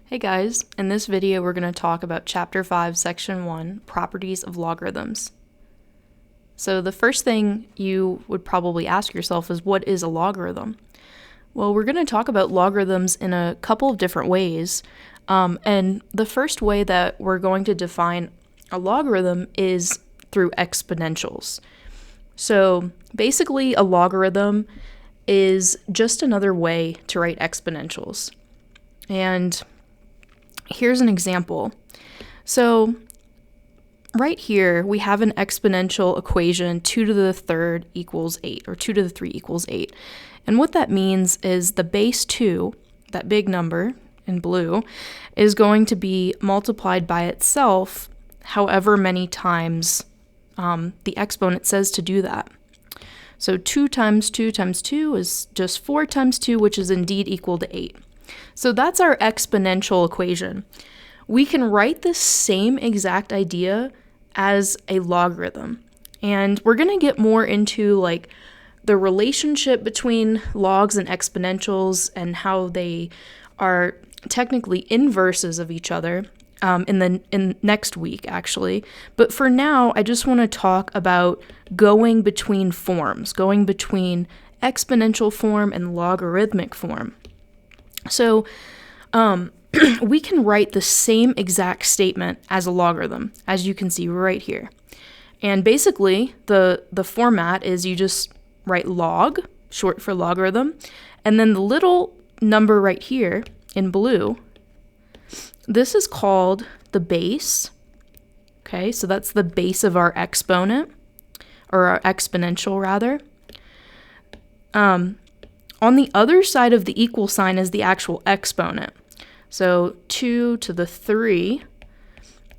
Hey guys, in this video we're going to talk about Chapter 5, Section 1, Properties of Logarithms. So the first thing you would probably ask yourself is, what is a logarithm? Well, we're going to talk about logarithms in a couple of different ways, and the first way that we're going to define a logarithm is through exponentials. So basically a logarithm is just another way to write exponentials. And here's an example. So right here, we have an exponential equation, 2 to the third equals 8, or 2 to the 3 equals 8. And what that means is the base 2, that big number in blue, is going to be multiplied by itself however many times the exponent says to do that. So 2 times 2 times 2 is just 4 times 2, which is indeed equal to 8. So that's our exponential equation. We can write the same exact idea as a logarithm. And we're going to get more into like the relationship between logs and exponentials and how they are technically inverses of each other in next week, actually. But for now, I just want to talk about going between forms, going between exponential form and logarithmic form. So we can write the same exact statement as a logarithm, as you can see right here. And basically, the format is you just write log, short for logarithm, and then the little number right here in blue, this is called the base. Okay, so that's the base of our exponent, or our exponential rather. On the other side of the equal sign is the actual exponent. So 2 to the 3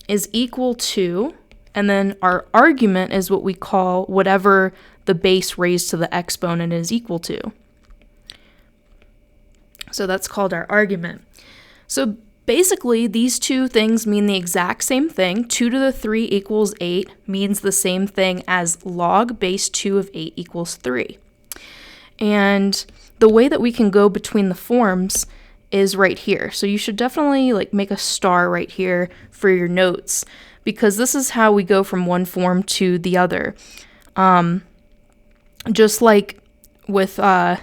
is equal to, and then our argument is what we call whatever the base raised to the exponent is equal to. So that's called our argument. So basically, these two things mean the exact same thing. 2 to the 3 equals 8 means the same thing as log base 2 of 8 equals 3. And the way that we can go between the forms is right here. So you should definitely make a star right here for your notes, because this is how we go from one form to the other. Just like with our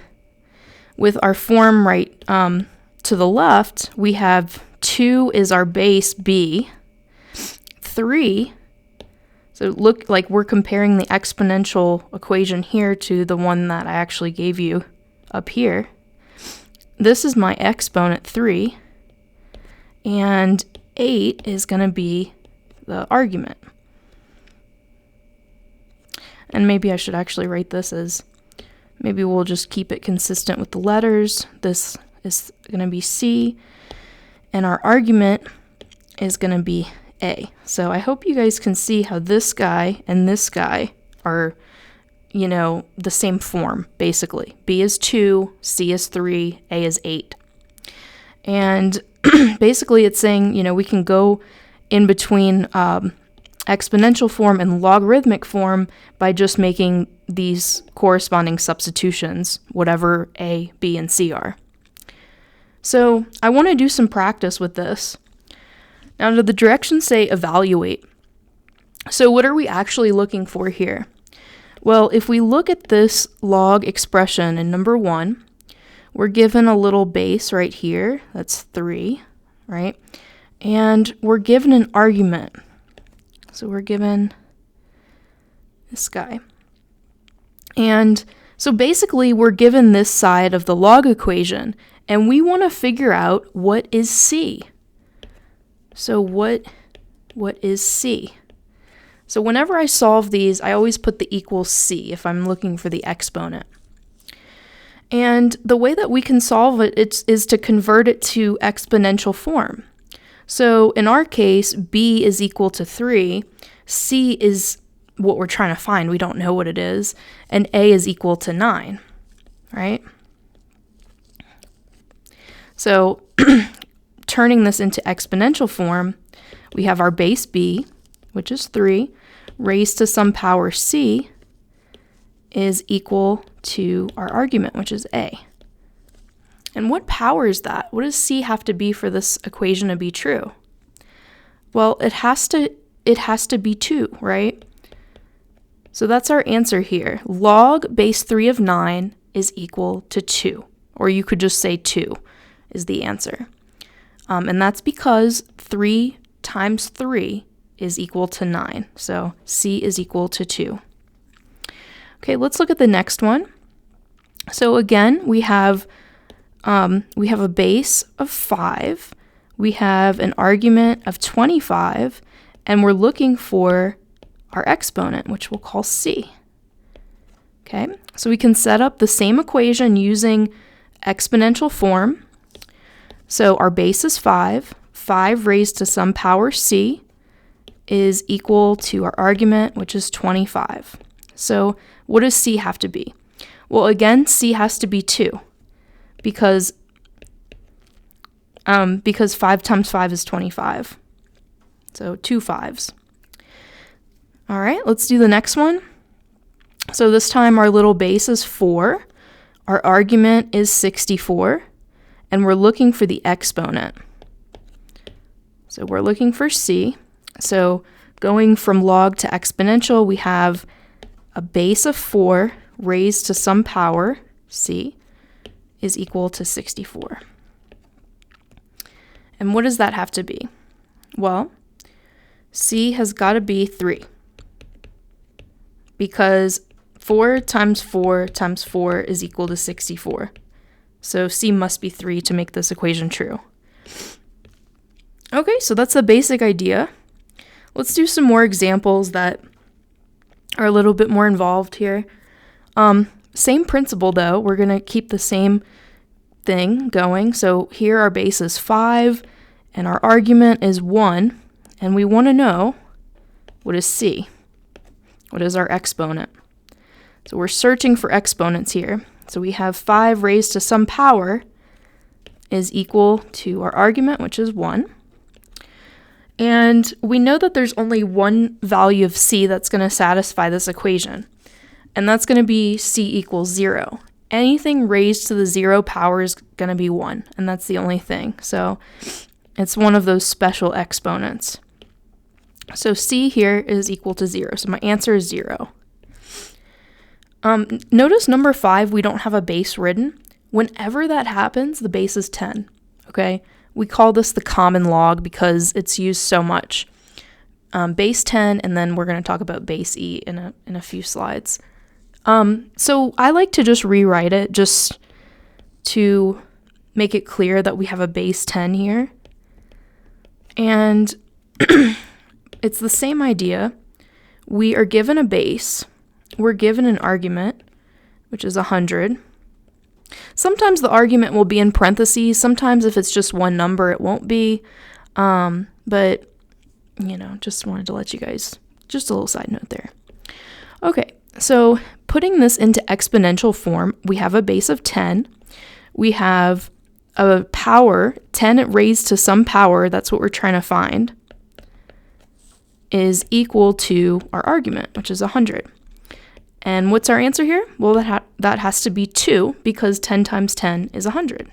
form right to the left, we have 2 is our base b, 3. So look like we're comparing the exponential equation here to the one that I actually gave you up here. This is my exponent 3, and 8 is going to be the argument. And maybe I should actually write this as, maybe we'll just keep it consistent with the letters. This is going to be C, and our argument is going to be A. So I hope you guys can see how this guy and this guy are, the same form, basically. B is 2, C is 3, A is 8. And basically it's saying, we can go in between exponential form and logarithmic form by just making these corresponding substitutions, whatever A, B, and C are. So I want to do some practice with this. Now, do the directions say evaluate? So what are we actually looking for here? Well, if we look at this log expression in number 1, we're given a little base right here. That's 3, right? And we're given an argument. So we're given this guy. And so basically, we're given this side of the log equation, and we want to figure out what is C. So what is C? So whenever I solve these, I always put the equals C if I'm looking for the exponent. And the way that we can solve it is to convert it to exponential form. So in our case, B is equal to 3, C is what we're trying to find, we don't know what it is, and A is equal to 9, right? So turning this into exponential form, we have our base B, which is 3, raised to some power C is equal to our argument, which is A. And what power is that? What does c have to be for this equation to be true? Well, it has to be 2, right? So that's our answer here. Log base 3 of 9 is equal to 2. Or you could just say 2 is the answer. And that's because 3 times 3 is equal to 9. So c is equal to 2. Okay, let's look at the next one. So again, we have a base of 5. We have an argument of 25. And we're looking for our exponent, which we'll call c. Okay, so we can set up the same equation using exponential form. So our base is 5. 5 raised to some power c is equal to our argument, which is 25. So what does c have to be? Well, again, c has to be 2 because 5 times 5 is 25. So 2 5s. All right, let's do the next one. So this time our little base is 4. Our argument is 64. And we're looking for the exponent. So we're looking for c. So going from log to exponential, we have a base of 4 raised to some power, c, is equal to 64. And what does that have to be? Well, c has got to be 3. Because 4 times 4 times 4 is equal to 64. So c must be 3 to make this equation true. Okay, so that's the basic idea. Let's do some more examples that are a little bit more involved here. Same principle though, we're going to keep the same thing going. So here our base is 5 and our argument is 1, and we want to know what is c? What is our exponent? So we're searching for exponents here. So we have 5 raised to some power is equal to our argument, which is 1. And we know that there's only one value of c that's going to satisfy this equation, and that's going to be c equals 0. Anything raised to the 0 power is going to be 1, and that's the only thing. So it's one of those special exponents. So c here is equal to 0, so my answer is 0. Notice number 5, we don't have a base written. Whenever that happens, the base is 10, okay? We call this the common log because it's used so much. Base 10, and then we're going to talk about base e in a few slides. So I like to just rewrite it just to make it clear that we have a base 10 here. And it's the same idea. We are given a base. We're given an argument, which is 100. Sometimes the argument will be in parentheses. Sometimes if it's just one number, it won't be. But, just wanted to let you guys, just a little side note there. Okay, so putting this into exponential form, we have a base of 10. We have a power, 10 raised to some power, that's what we're trying to find, is equal to our argument, which is 100. And what's our answer here? Well, that has to be 2 because 10 times 10 is 100.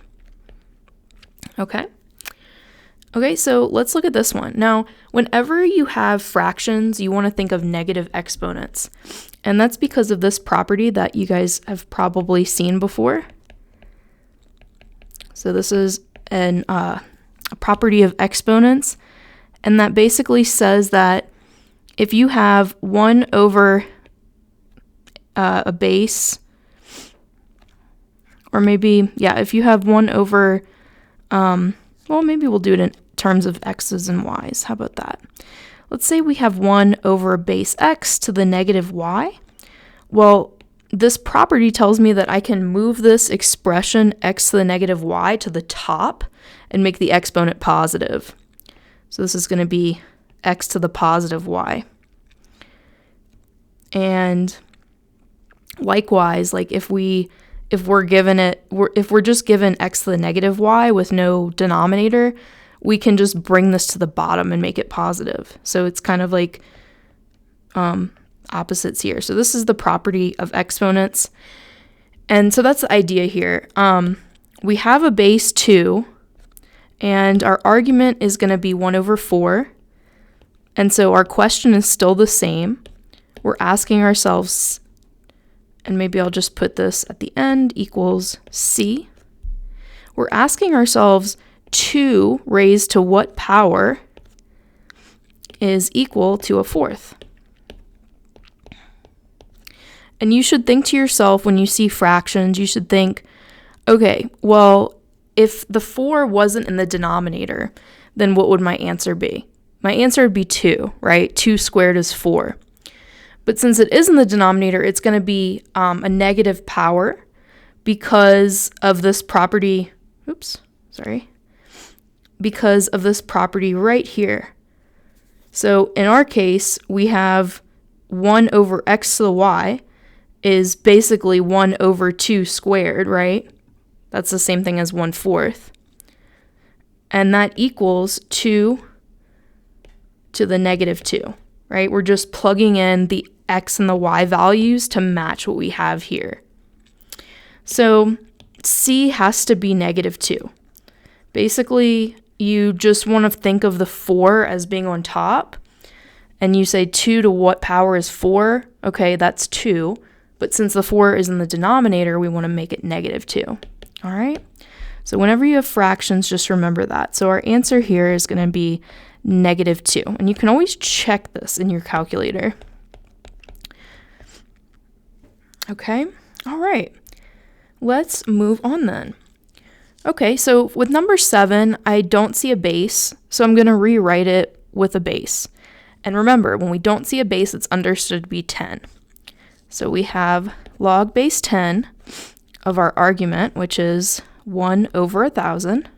Okay, so let's look at this one. Now, whenever you have fractions, you want to think of negative exponents. And that's because of this property that you guys have probably seen before. So this is a property of exponents. And that basically says that if you have 1 over a base, or maybe, if you have 1 over, maybe we'll do it in terms of x's and y's. How about that? Let's say we have 1 over base x to the negative y. Well, this property tells me that I can move this expression x to the negative y to the top and make the exponent positive. So this is going to be x to the positive y. And likewise, like if we're just given x to the negative y with no denominator, we can just bring this to the bottom and make it positive. So it's kind of like opposites here. So this is the property of exponents. And so that's the idea here. we have a base 2, and our argument is going to be 1 over 4. And so our question is still the same. We're asking ourselves, and maybe I'll just put this at the end, equals c. We're asking ourselves 2 raised to what power is equal to a fourth. And you should think to yourself when you see fractions, you should think, okay, well, if the 4 wasn't in the denominator, then what would my answer be? My answer would be 2, right? 2 squared is 4. But since it is in the denominator, it's going to be a negative power because of this property, because of this property right here. So in our case, we have 1 over x to the y is basically 1 over 2 squared, right? That's the same thing as 1/4. And that equals 2 to the negative 2, right? We're just plugging in the x and the y values to match what we have here. So c has to be negative 2. Basically, you just want to think of the 4 as being on top, and you say 2 to what power is 4? Okay, that's 2. But since the 4 is in the denominator, we want to make it negative 2. All right? So whenever you have fractions, just remember that. So our answer here is going to be negative 2. And you can always check this in your calculator. Okay? All right. Let's move on then. Okay, so with number 7, I don't see a base, so I'm going to rewrite it with a base. And remember, when we don't see a base, it's understood to be 10. So we have log base 10 of our argument, which is 1 over 1,000.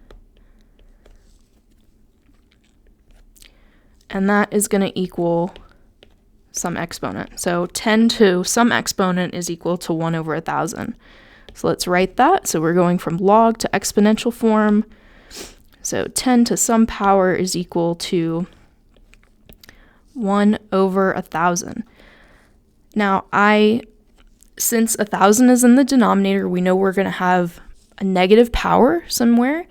And that is going to equal some exponent. So 10 to some exponent is equal to 1 over 1,000. So let's write that. So we're going from log to exponential form. So 10 to some power is equal to 1 over 1,000. Now, since 1,000 is in the denominator, we know we're going to have a negative power somewhere.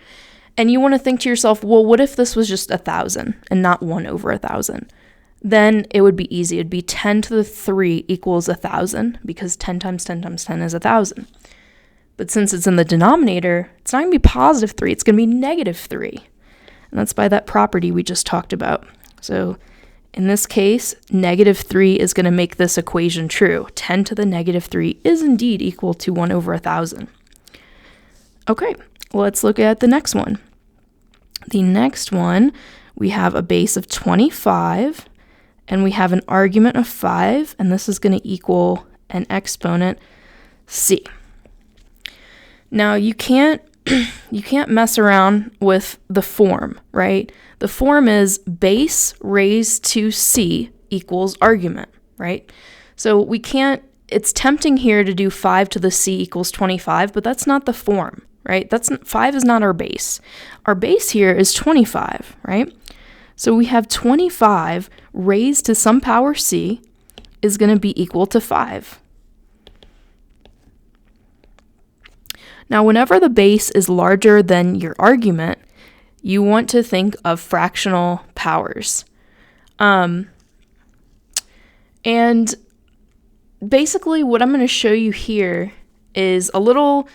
And you want to think to yourself, well, what if this was just 1,000 and not 1 over 1,000? Then it would be easy. It'd be 10 to the 3 equals 1,000 because 10 times 10 times 10 is 1,000. But since it's in the denominator, it's not going to be positive 3. It's going to be negative 3. And that's by that property we just talked about. So in this case, negative 3 is going to make this equation true. 10 to the negative 3 is indeed equal to 1 over 1,000. Okay, let's look at the next one. The next one, we have a base of 25, and we have an argument of 5, and this is going to equal an exponent c. Now, you can't mess around with the form, right? The form is base raised to c equals argument, right? So it's tempting here to do 5 to the c equals 25, but that's not the form, right? 5 is not our base. Our base here is 25, right? So we have 25 raised to some power c is going to be equal to 5. Now, whenever the base is larger than your argument, you want to think of fractional powers. And basically what I'm going to show you here is a little,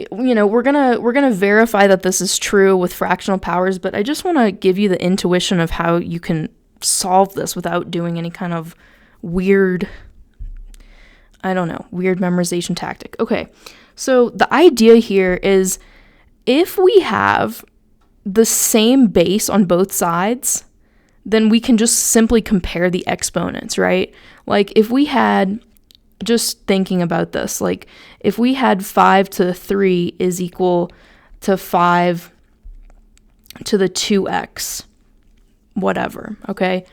we're going to verify that this is true with fractional powers, but I just want to give you the intuition of how you can solve this without doing any kind of weird memorization tactic. Okay. So the idea here is if we have the same base on both sides, then we can just simply compare the exponents, right? Like if we had, just thinking about this, like if we had 5 to the 3 is equal to 5 to the 2x, whatever, okay?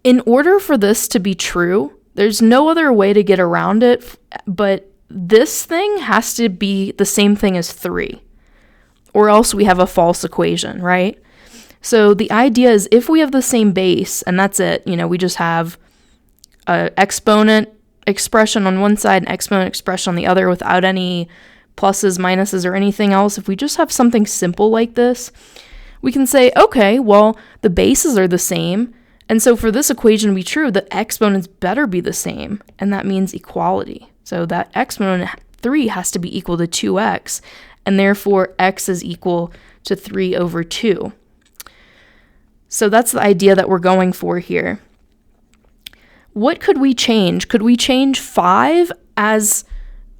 In order for this to be true, there's no other way to get around it, but this thing has to be the same thing as 3, or else we have a false equation, right? So the idea is if we have the same base, and that's it, we just have an exponent expression on one side and exponent expression on the other without any pluses, minuses, or anything else, if we just have something simple like this, we can say, okay, well, the bases are the same, and so for this equation to be true, the exponents better be the same, and that means equality. So that exponent 3 has to be equal to 2x, and therefore x is equal to 3 over 2. So that's the idea that we're going for here. What could we change? Could we change 5 as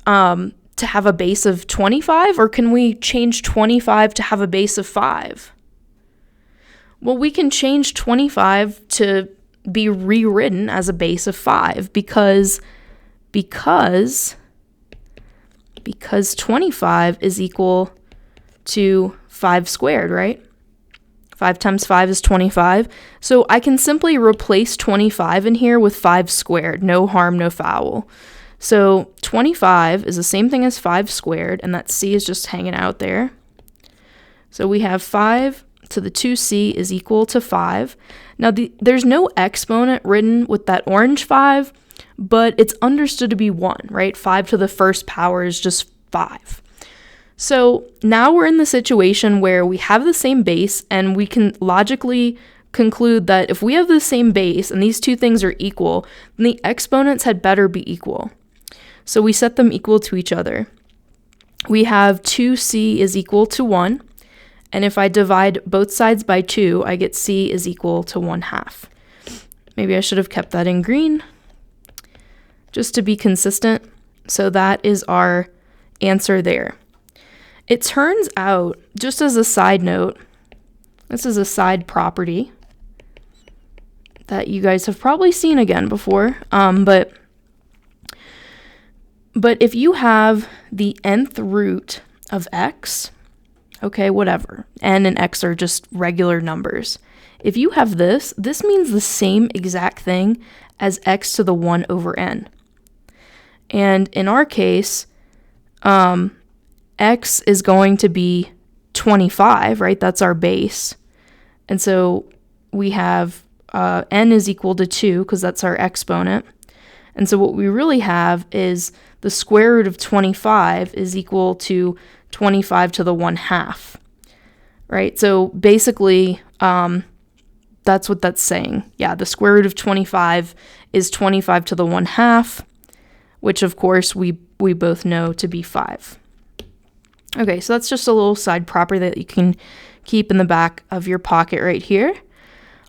to have a base of 25, or can we change 25 to have a base of 5? Well, we can change 25 to be rewritten as a base of 5 because 25 is equal to 5 squared, right? 5 times 5 is 25. So I can simply replace 25 in here with 5 squared. No harm, no foul. So 25 is the same thing as 5 squared, and that c is just hanging out there. So we have 5 to the 2c is equal to 5. Now there's no exponent written with that orange 5, but it's understood to be 1, right? 5 to the first power is just 5. So now we're in the situation where we have the same base, and we can logically conclude that if we have the same base and these two things are equal, then the exponents had better be equal. So we set them equal to each other. We have 2c is equal to 1, and if I divide both sides by 2, I get c is equal to 1/2. Maybe I should have kept that in green, just to be consistent. So that is our answer there. It turns out, just as a side note, this is a side property that you guys have probably seen again before, but if you have the nth root of x, okay, whatever, n and x are just regular numbers. If you have this means the same exact thing as x to the 1 over n. And in our case, x is going to be 25, right? That's our base. And so we have n is equal to 2 because that's our exponent. And so what we really have is the square root of 25 is equal to 25 to the 1/2, right? So basically, that's what that's saying. Yeah, the square root of 25 is 25 to the 1/2, which of course we both know to be 5. Okay, so that's just a little side property that you can keep in the back of your pocket right here.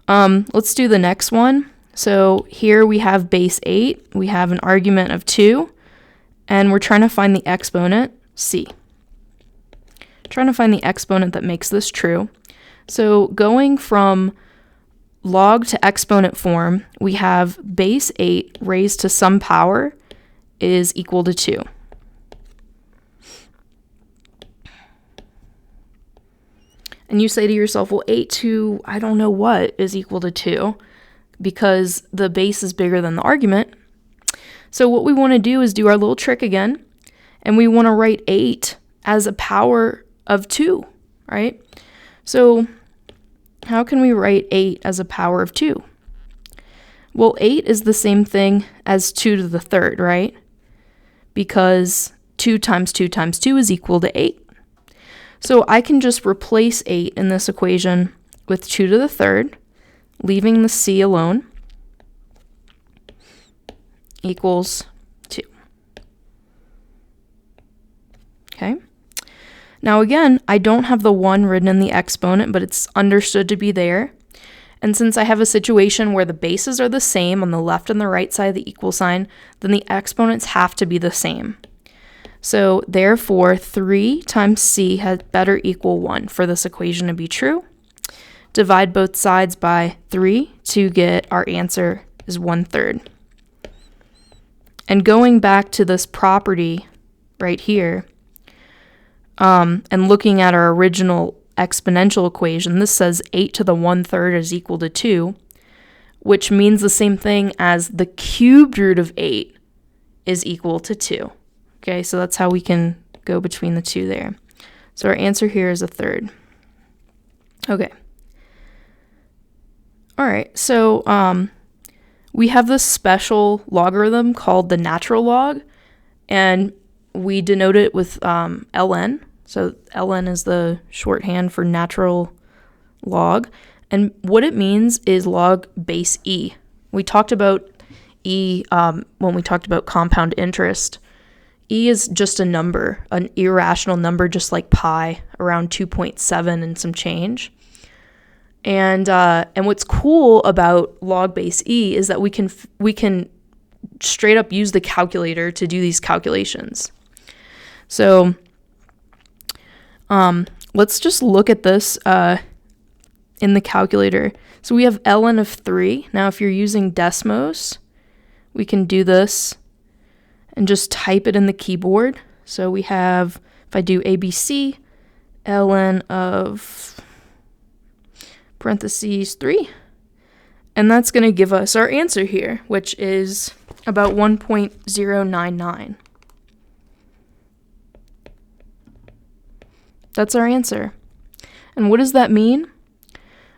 Let's do the next one. So here we have base 8. We have an argument of 2, and we're trying to find the exponent, c. Trying to find the exponent that makes this true. So going from log to exponent form, we have base 8 raised to some power is equal to 2. And you say to yourself, well, 8 to I don't know what is equal to 2 because the base is bigger than the argument. So what we want to do is do our little trick again, and we want to write 8 as a power of 2, right? So how can we write 8 as a power of 2? Well, 8 is the same thing as 2 to the third, right? Because 2 times 2 times 2 is equal to 8. So I can just replace 8 in this equation with 2 to the third, leaving the c alone, equals 2. Okay? Now again, I don't have the 1 written in the exponent, but it's understood to be there. And since I have a situation where the bases are the same on the left and the right side of the equal sign, then the exponents have to be the same. So therefore, 3 times c had better equal 1 for this equation to be true. Divide both sides by 3 to get our answer is 1/3. And going back to this property right here, and looking at our original exponential equation, this says 8 to the 1/3 is equal to 2, which means the same thing as the cubed root of 8 is equal to 2. Okay, so that's how we can go between the two there. So our answer here is 1/3. Okay. All right, so we have this special logarithm called the natural log, and we denote it with ln. So ln is the shorthand for natural log. And what it means is log base e. We talked about e when we talked about compound interest. E is just a number, an irrational number, just like pi, around 2.7 and some change. And what's cool about log base e is that we can straight up use the calculator to do these calculations. So let's just look at this in the calculator. So we have ln of 3. Now if you're using Desmos, we can do this and just type it in the keyboard. So we have, if I do ABC, ln of parentheses 3, and that's going to give us our answer here, which is about 1.099. That's our answer. And what does that mean?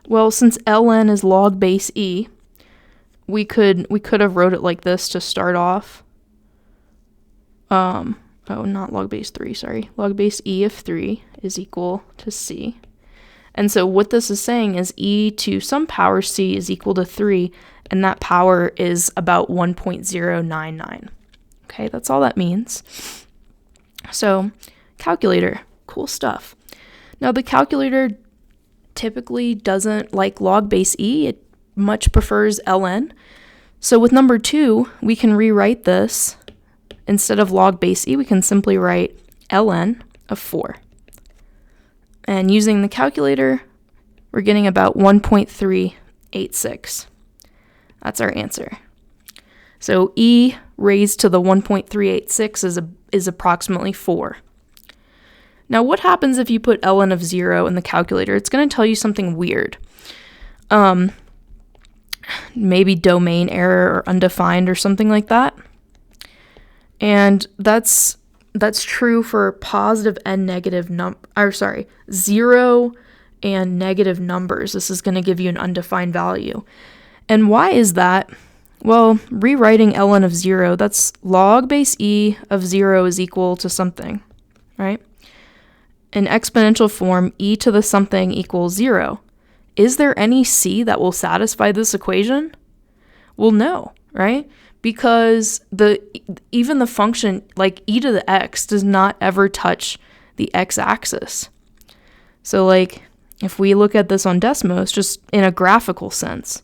Well, since ln is log base e, we could have wrote it like this to start off. Not log base 3, sorry. Log base e of 3 is equal to c. And so what this is saying is e to some power c is equal to 3, and that power is about 1.099. Okay, that's all that means. So, calculator, cool stuff. Now, the calculator typically doesn't like log base e. It much prefers ln. So with number 2, we can rewrite this. Instead of log base e, we can simply write ln of 4. And using the calculator, we're getting about 1.386. That's our answer. So e raised to the 1.386 is approximately 4. Now, what happens if you put ln of 0 in the calculator? It's going to tell you something weird. Maybe domain error or undefined or something like that. And that's true for positive and negative 0 and negative numbers. This is going to give you an undefined value. And why is that? Well, rewriting ln of 0, that's log base e of 0 is equal to something, right? In exponential form, e to the something equals 0. Is there any c that will satisfy this equation? Well, no, right? Because even the function like e to the x does not ever touch the x-axis. So like if we look at this on Desmos, just in a graphical sense,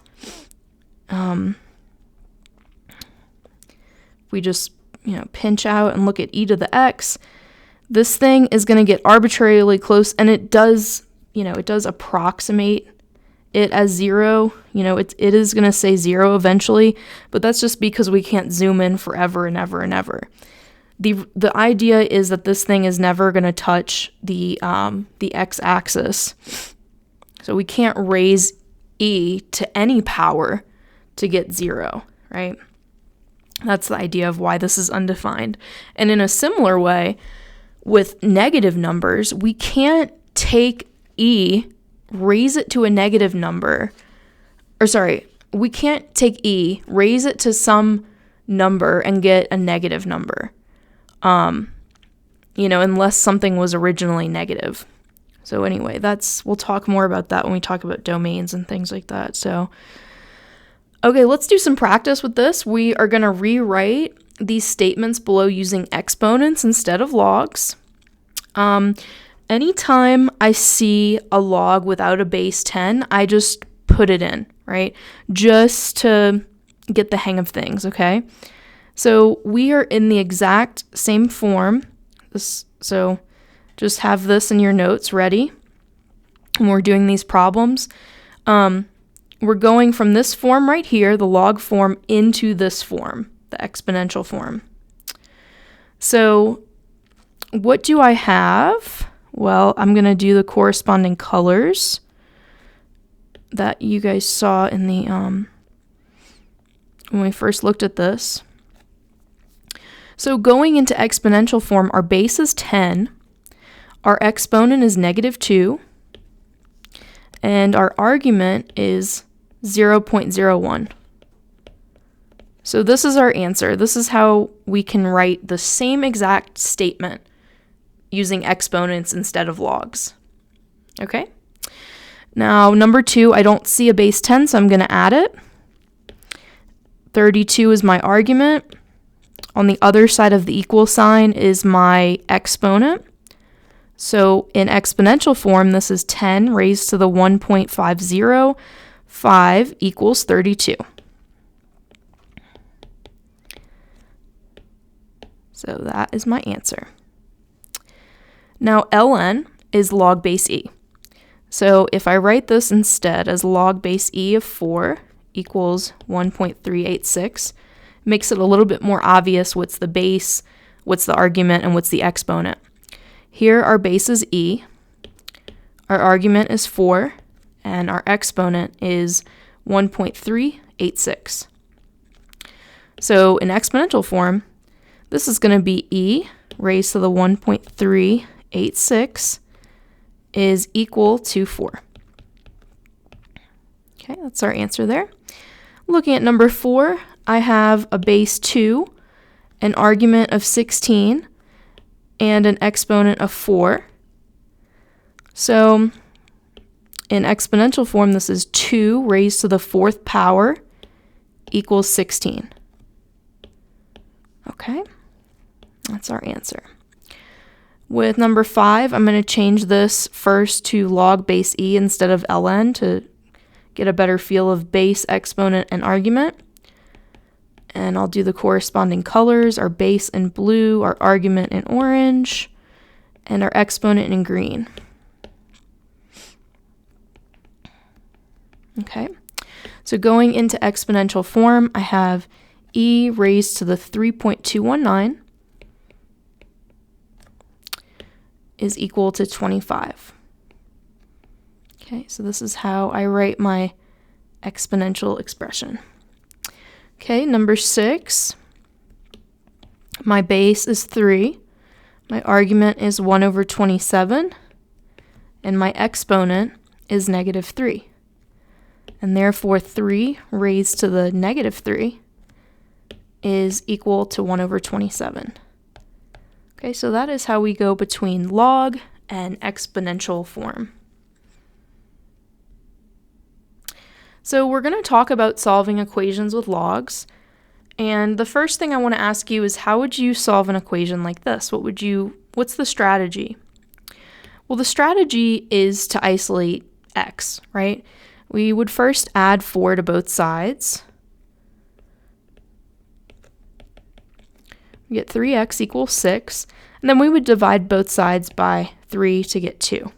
we just pinch out and look at e to the x, this thing is going to get arbitrarily close, and it does approximate it as 0. It is going to say 0 eventually, but that's just because we can't zoom in forever and ever and ever. The idea is that this thing is never going to touch the x-axis. So we can't raise e to any power to get 0, right? That's the idea of why this is undefined. And in a similar way, with negative numbers, we can't take e, raise it to a negative number, we can't take e, raise it to some number and get a negative number, unless something was originally negative. So anyway, we'll talk more about that when we talk about domains and things like that. So, okay, let's do some practice with this. We are going to rewrite these statements below using exponents instead of logs. Anytime I see a log without a base 10, I just put it in, right? Just to get the hang of things, okay? So we are in the exact same form. So just have this in your notes ready. And we're doing these problems. We're going from this form right here, the log form, into this form, the exponential form. So what do I have? Well, I'm going to do the corresponding colors that you guys saw in the when we first looked at this. So going into exponential form, our base is 10, our exponent is -2, and our argument is 0.01. So this is our answer. This is how we can write the same exact statement using exponents instead of logs. Okay? Now, number 2, I don't see a base 10, so I'm going to add it. 32 is my argument. On the other side of the equal sign is my exponent. So in exponential form, this is 10 raised to the 1.505 equals 32. So that is my answer. Now ln is log base e. So if I write this instead as log base e of 4 equals 1.386, it makes it a little bit more obvious what's the base, what's the argument, and what's the exponent. Here our base is e, our argument is 4, and our exponent is 1.386. So in exponential form, this is going to be e raised to the 1.386 is equal to 4. Okay, that's our answer there. Looking at number 4, I have a base 2, an argument of 16, and an exponent of 4. So in exponential form, this is 2 raised to the 4th power equals 16. Okay, that's our answer. With number 5, I'm going to change this first to log base e instead of ln to get a better feel of base, exponent, and argument. And I'll do the corresponding colors, our base in blue, our argument in orange, and our exponent in green. Okay, so going into exponential form, I have e raised to the 3.219 is equal to 25. Okay, so this is how I write my exponential expression. Okay, number 6, my base is 3, my argument is 1 over 27, and my exponent is negative 3. And therefore 3 raised to the negative 3 is equal to 1 over 27. Okay, so that is how we go between log and exponential form. So we're going to talk about solving equations with logs. And the first thing I want to ask you is, how would you solve an equation like this? What's the strategy? Well, the strategy is to isolate x, right? We would first add 4 to both sides. We get 3x equals 6, and then we would divide both sides by 3 to get 2.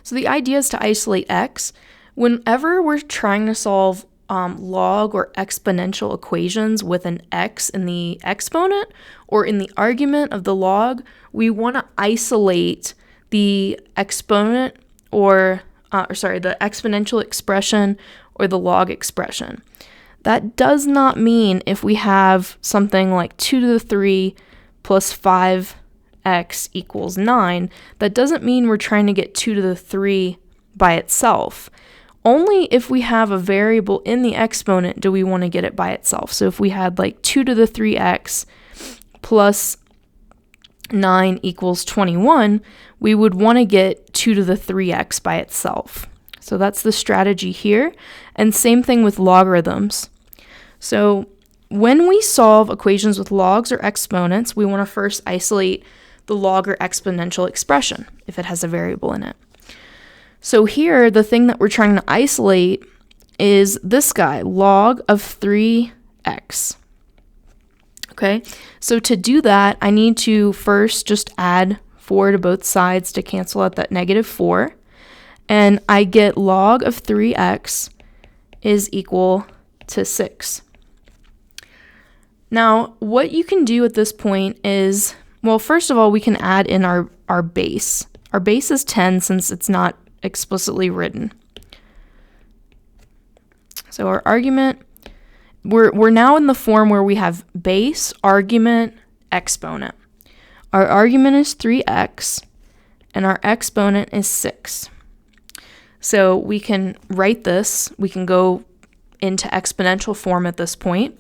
So the idea is to isolate x. Whenever we're trying to solve log or exponential equations with an x in the exponent or in the argument of the log, we want to isolate the exponent the exponential expression or the log expression. That does not mean if we have something like 2 to the 3 plus 5x equals 9, that doesn't mean we're trying to get 2 to the 3 by itself. Only if we have a variable in the exponent do we want to get it by itself. So if we had like 2 to the 3x plus 9 equals 21, we would want to get 2 to the 3x by itself. So that's the strategy here. And same thing with logarithms. So when we solve equations with logs or exponents, we want to first isolate the log or exponential expression if it has a variable in it. So here, the thing that we're trying to isolate is this guy, log of 3x. Okay, so to do that, I need to first just add 4 to both sides to cancel out that negative 4. And I get log of 3x is equal to 6. Now, what you can do at this point is, well, first of all, we can add in our base. Our base is 10 since it's not explicitly written. So our argument, we're now in the form where we have base, argument, exponent. Our argument is 3x, and our exponent is 6. So we can write this, we can go into exponential form at this point,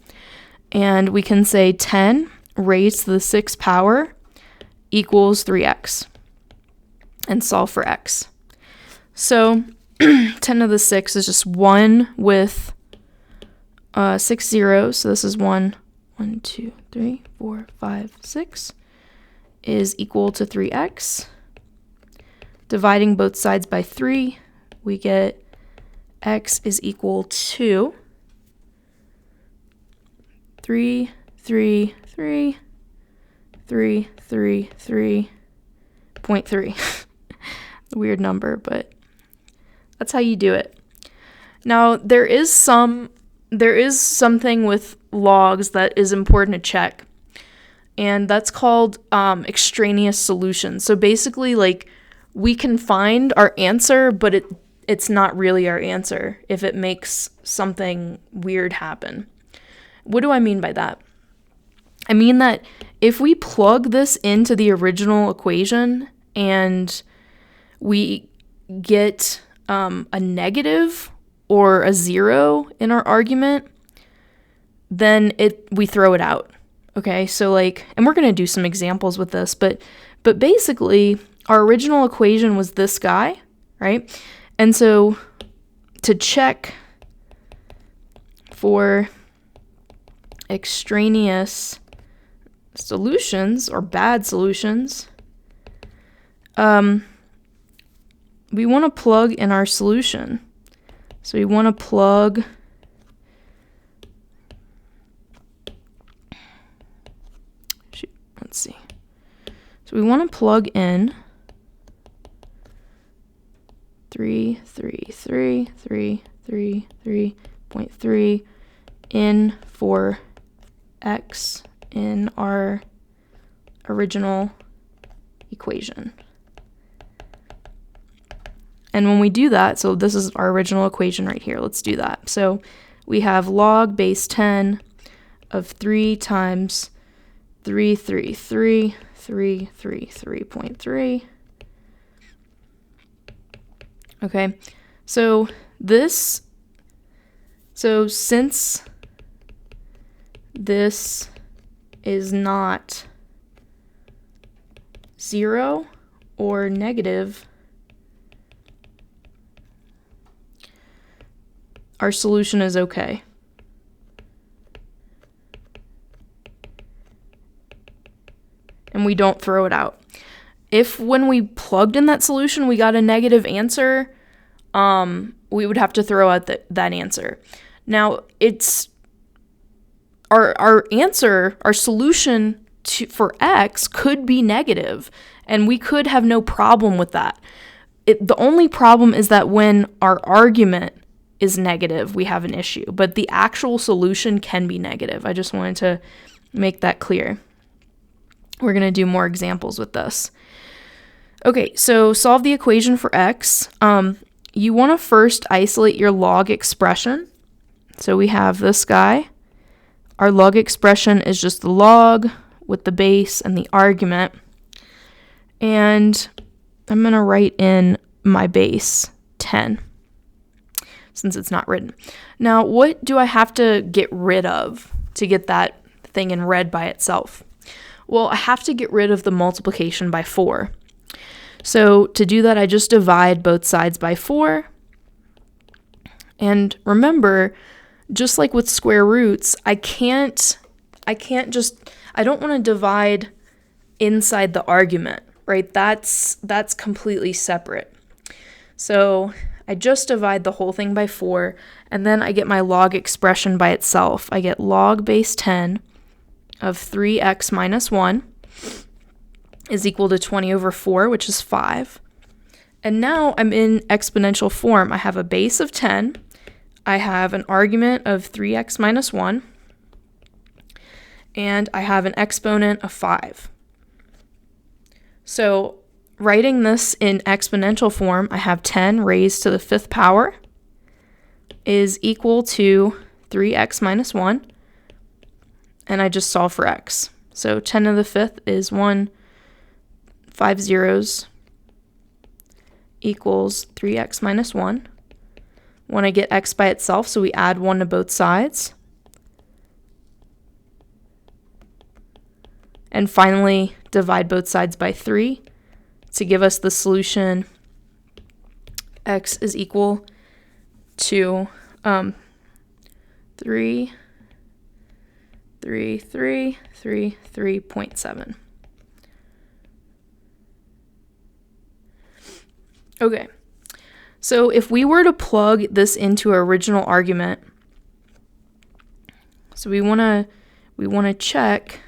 and we can say 10 raised to the 6th power equals 3x, and solve for x. So 10 to the 6 is just 1 with 6 zeros, so this is 1, 2, 3, 4, 5, 6, is equal to 3x. Dividing both sides by 3, we get x is equal to 3, 3, 3, 3, 3, 3.3. Weird number, but that's how you do it. Now, there is something with logs that is important to check, and that's called extraneous solutions. So basically, like, we can find our answer, but it's not really our answer if it makes something weird happen. What do I mean by that? I mean that if we plug this into the original equation and we get a negative or a 0 in our argument, then we throw it out. Okay, so like, and we're going to do some examples with this, but basically our original equation was this guy, right? And so to check for extraneous solutions or bad solutions, we want to plug in our solution. So we want to plug let's see. So we want to plug in 3.3 in for x in our original equation. And when we do that, so this is our original equation right here. Let's do that. So we have log base 10 of 3 times 333.3. Okay, so since this is not 0 or negative, our solution is okay. And we don't throw it out. If when we plugged in that solution we got a negative answer, we would have to throw out that answer. Now, it's our answer, our solution for x could be negative, and we could have no problem with that. The only problem is that when our argument is negative, we have an issue, but the actual solution can be negative. I just wanted to make that clear. We're going to do more examples with this. Okay, so solve the equation for x. You want to first isolate your log expression. So we have this guy. Our log expression is just the log with the base and the argument. And I'm going to write in my base 10, since it's not written. Now, what do I have to get rid of to get that thing in red by itself? Well, I have to get rid of the multiplication by 4. So to do that, I just divide both sides by 4. And remember, just like with square roots, I don't want to divide inside the argument, right? That's completely separate. So I just divide the whole thing by 4, and then I get my log expression by itself. I get log base 10 of 3x minus 1 is equal to 20 over 4, which is 5. And now I'm in exponential form. I have a base of 10. I have an argument of 3x minus 1. And I have an exponent of 5. So writing this in exponential form, I have 10 raised to the 5th power is equal to 3x minus 1. And I just solve for x. So 10 to the 5th is 1, 5 zeros, equals 3x minus 1. Want to get x by itself, so we add 1 to both sides. And finally, divide both sides by 3 to give us the solution x is equal to 3.7. Okay, so if we were to plug this into our original argument, so we want to check,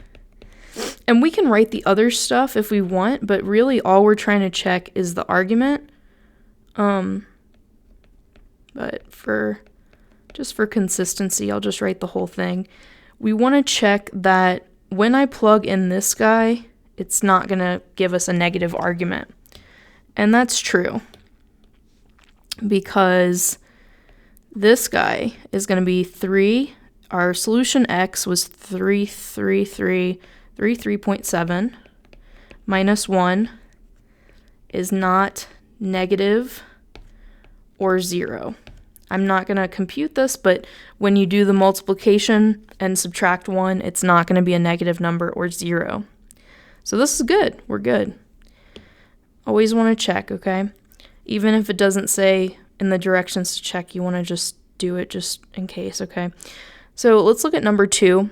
and we can write the other stuff if we want, but really all we're trying to check is the argument. But just for consistency, I'll just write the whole thing. We want to check that when I plug in this guy, it's not going to give us a negative argument. And that's true, because this guy is going to be 3. Our solution x was 3.7 minus 1 is not negative or 0. I'm not going to compute this, but when you do the multiplication and subtract 1, it's not going to be a negative number or 0. So this is good. We're good. Always want to check, okay? Even if it doesn't say in the directions to check, you want to just do it just in case, okay? So let's look at number 2.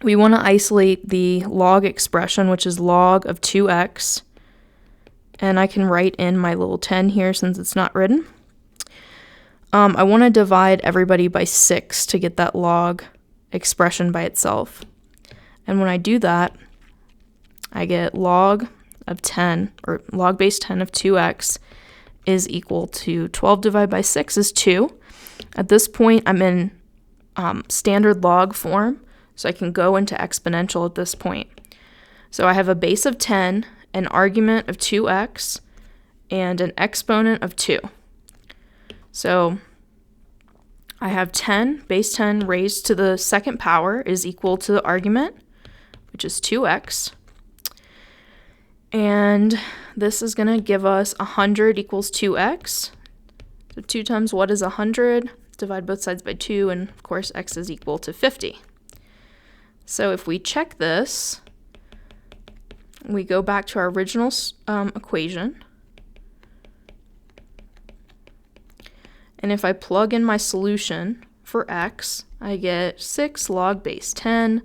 We want to isolate the log expression, which is log of 2x. And I can write in my little 10 here since it's not written. I want to divide everybody by 6 to get that log expression by itself. And when I do that, I get log of 10, or log base 10 of 2x is equal to 12 divided by 6 is 2. At this point, I'm in standard log form, so I can go into exponential at this point. So I have a base of 10, an argument of 2x, and an exponent of 2. So I have 10, base 10 raised to the second power is equal to the argument, which is 2x. And this is going to give us 100 equals 2x. So 2 times what is 100? Divide both sides by 2, and of course x is equal to 50. So if we check this, we go back to our original equation. And if I plug in my solution for x, I get 6 log base 10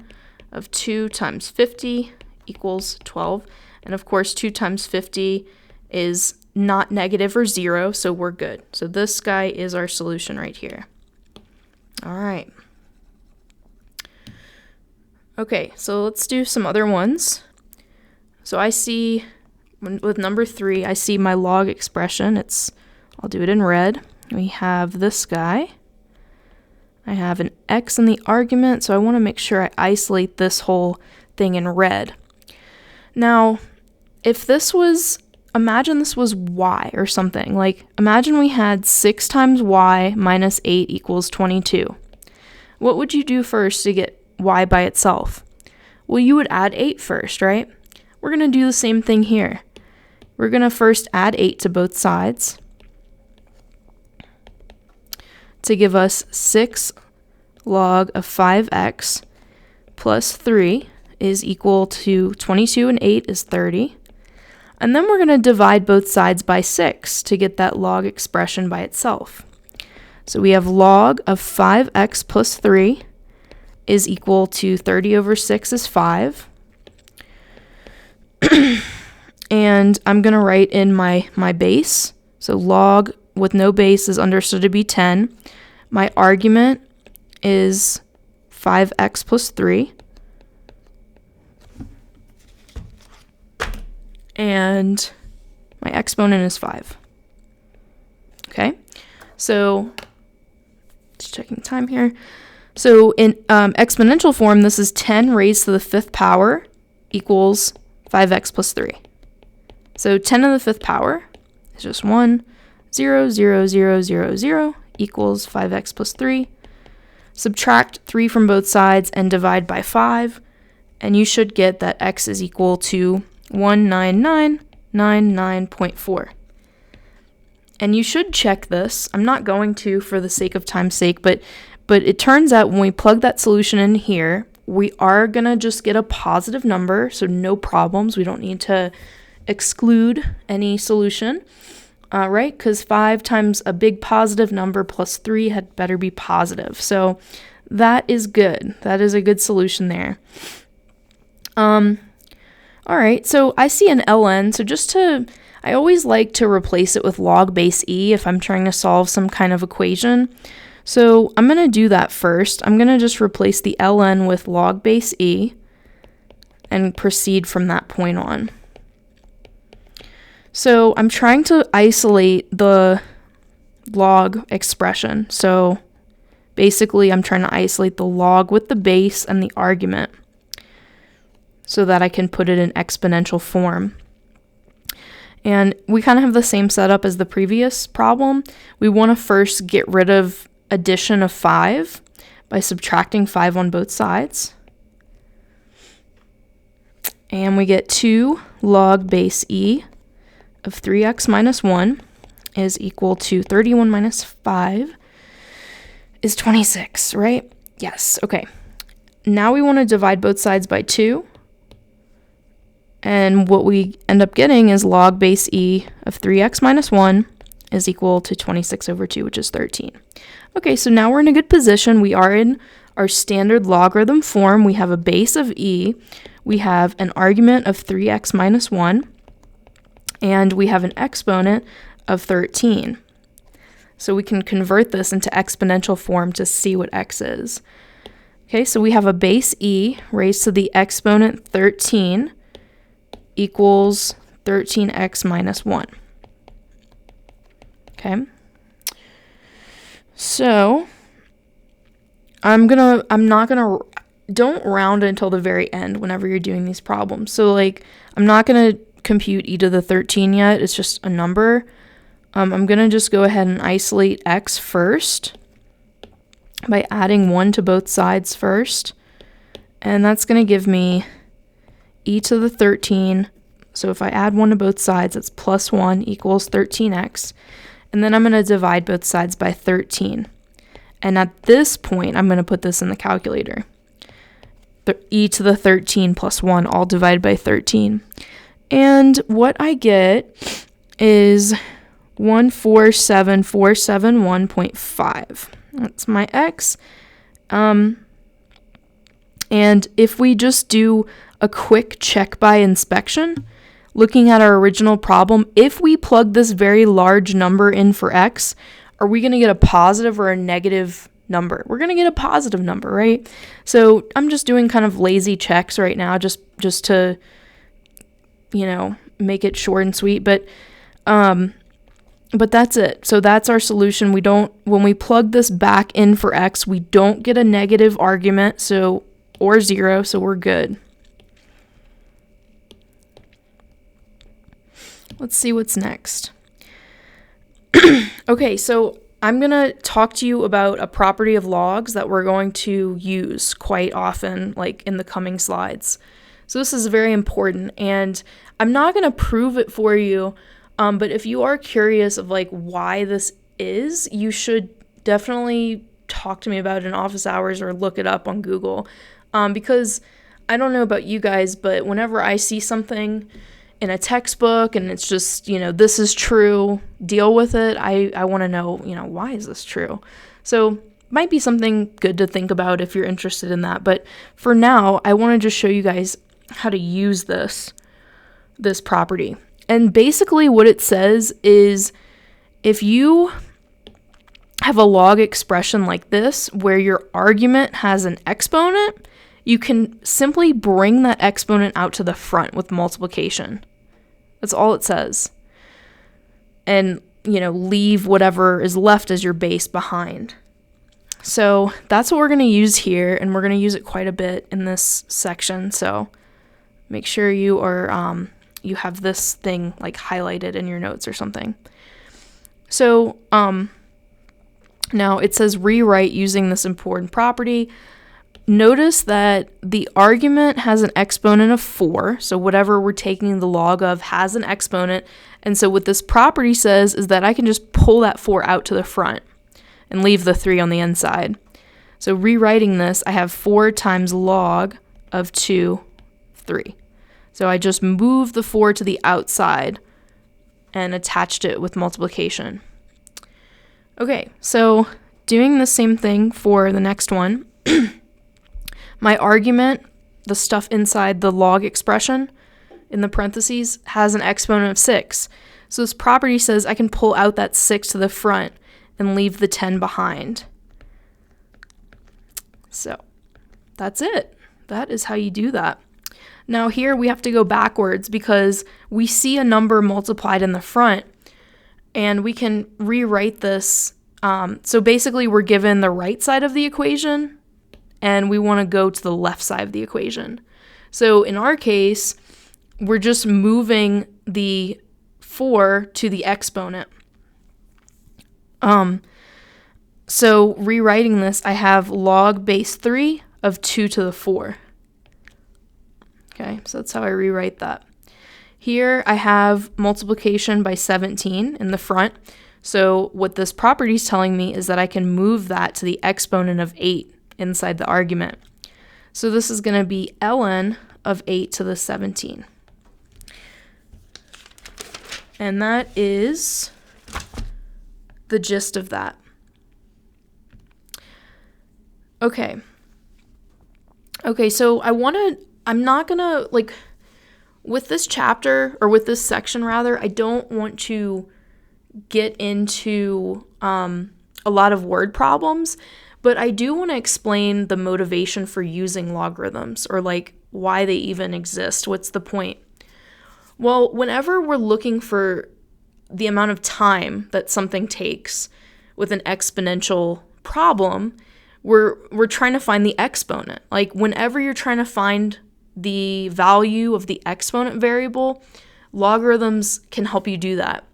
of 2 times 50 equals 12. And of course, 2 times 50 is not negative or 0, so we're good. So this guy is our solution right here. All right. Okay, so let's do some other ones. So I see, with number 3, I see my log expression. I'll do it in red. We have this guy. I have an x in the argument, so I want to make sure I isolate this whole thing in red. Now, if this was, imagine this was y or something. Like, imagine we had 6 times y minus 8 equals 22. What would you do first to get y by itself? Well, you would add 8 first, right? We're going to do the same thing here. We're going to first add 8 to both sides to give us 6 log of 5x plus 3 is equal to 22, and 8 is 30. And then we're going to divide both sides by 6 to get that log expression by itself. So we have log of 5x plus 3 is equal to 30 over 6 is 5. And I'm going to write in my base. So log with no base is understood to be 10. My argument is 5x plus 3. And my exponent is 5. Okay, so just checking time here. So in exponential form, this is 10 raised to the 5th power equals 5x plus 3. So 10 to the 5th power is just 1, 0, 0, 0, 0, 0 equals 5x plus 3. Subtract 3 from both sides and divide by 5, and you should get that x is equal to 19999.4. And you should check this. I'm not going to for the sake of time's sake, but it turns out when we plug that solution in here, we are going to just get a positive number, so no problems. We don't need to exclude any solution, right? Because 5 times a big positive number plus 3 had better be positive. So that is good. That is a good solution there. All right, so I see an ln, so I always like to replace it with log base e if I'm trying to solve some kind of equation. So I'm going to do that first. I'm going to just replace the ln with log base e and proceed from that point on. So I'm trying to isolate the log expression. So basically I'm trying to isolate the log with the base and the argument so that I can put it in exponential form. And we kind of have the same setup as the previous problem. We want to first get rid of addition of 5 by subtracting 5 on both sides. And we get 2 log base e of 3x minus 1 is equal to 31 minus 5 is 26, right? Yes, okay. Now we want to divide both sides by 2. And what we end up getting is log base e of 3x minus 1 is equal to 26 over 2, which is 13. Okay, so now we're in a good position. We are in our standard logarithm form. We have a base of e. We have an argument of 3x minus 1. And we have an exponent of 13. So we can convert this into exponential form to see what x is. Okay, so we have a base e raised to the exponent 13 equals 13x minus 1. Okay. So don't round until the very end whenever you're doing these problems. So like, I'm not going to compute e to the 13 yet. It's just a number. I'm going to just go ahead and isolate x first by adding 1 to both sides first. And that's going to give me e to the 13. So if I add 1 to both sides, it's plus 1 equals 13x. And then I'm going to divide both sides by 13. And at this point, I'm going to put this in the calculator. E to the 13 plus 1, all divided by 13. And what I get is 147471.5. That's my x. And if we just do a quick check by inspection, looking at our original problem, if we plug this very large number in for x, are we going to get a positive or a negative number? We're going to get a positive number, right? So I'm just doing kind of lazy checks right now, just to, make it short and sweet. But that's it. So that's our solution. When we plug this back in for x, we don't get a negative argument, or 0, so we're good. Let's see what's next. Okay, so I'm going to talk to you about a property of logs that we're going to use quite often, like in the coming slides. So this is very important, and I'm not going to prove it for you, but if you are curious of like why this is, you should definitely talk to me about it in office hours or look it up on Google, because I don't know about you guys, but whenever I see something in a textbook and it's just, this is true, deal with it, I want to know, why is this true? So might be something good to think about if you're interested in that. But for now, I want to just show you guys how to use this property. And basically what it says is if you have a log expression like this where your argument has an exponent, you can simply bring that exponent out to the front with multiplication. That's all it says. And, leave whatever is left as your base behind. So that's what we're going to use here, and we're going to use it quite a bit in this section. So make sure you are you have this thing like highlighted in your notes or something. So now it says rewrite using this important property. notice that the argument has an exponent of 4, so whatever we're taking the log of has an exponent, and so what this property says is that I can just pull that 4 out to the front and leave the 3 on the inside. So rewriting this, I have 4 times log of 2, 3. So I just moved the 4 to the outside and attached it with multiplication. Okay, so doing the same thing for the next one, my argument, the stuff inside the log expression in the parentheses, has an exponent of 6. So this property says I can pull out that 6 to the front and leave the 10 behind. So that's it. That is how you do that. Now here we have to go backwards because we see a number multiplied in the front, and we can rewrite this. So basically we're given the right side of the equation, and we want to go to the left side of the equation. So in our case, we're just moving the 4 to the exponent. So rewriting this, I have log base 3 of 2 to the 4. Okay, so that's how I rewrite that. Here I have multiplication by 17 in the front. So what this property is telling me is that I can move that to the exponent of 8 inside the argument. So this is going to be ln of 8 to the 17. And that is the gist of that. Okay, so I'm not gonna, with this chapter, or with this section rather, I don't want to get into a lot of word problems, but I do want to explain the motivation for using logarithms, or why they even exist. What's the point? Well, whenever we're looking for the amount of time that something takes with an exponential problem, we're trying to find the exponent. Whenever you're trying to find the value of the exponent variable, logarithms can help you do that.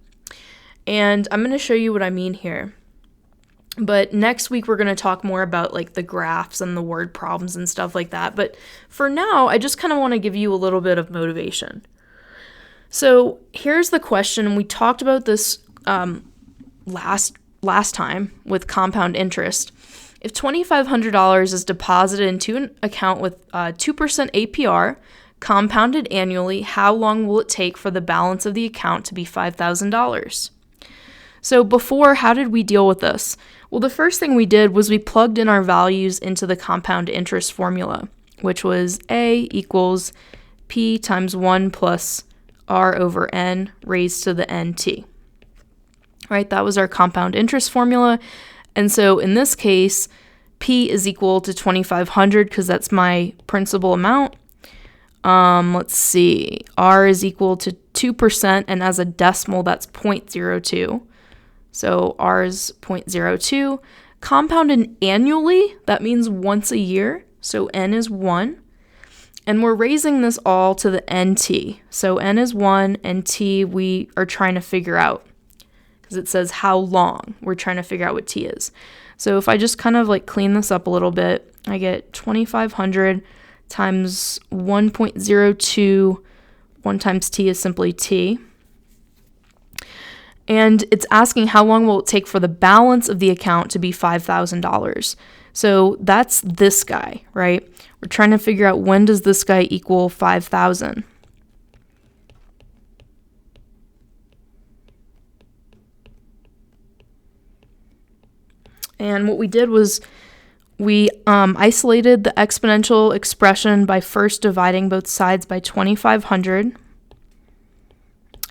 And I'm going to show you what I mean here. But next week we're going to talk more about the graphs and the word problems and stuff like that. But for now, I just kind of want to give you a little bit of motivation. So here's the question. We talked about this last time with compound interest. If $2,500 is deposited into an account with 2% APR, compounded annually, how long will it take for the balance of the account to be $5,000? So before, how did we deal with this? Well, the first thing we did was we plugged in our values into the compound interest formula, which was A equals P times 1 plus R over N raised to the NT. Right, that was our compound interest formula. And so in this case, P is equal to 2,500 because that's my principal amount. Let's see, R is equal to 2%, and as a decimal, that's 0.02. So R is 0.02. Compounded annually, that means once a year, so N is 1. And we're raising this all to the NT. So N is 1, and T we are trying to figure out, because it says how long. We're trying to figure out what T is. So if I just kind of clean this up a little bit, I get 2,500 times 1.02, 1 times T is simply T. And it's asking how long will it take for the balance of the account to be $5,000. So that's this guy, right? We're trying to figure out when does this guy equal 5,000. And what we did was we isolated the exponential expression by first dividing both sides by 2,500.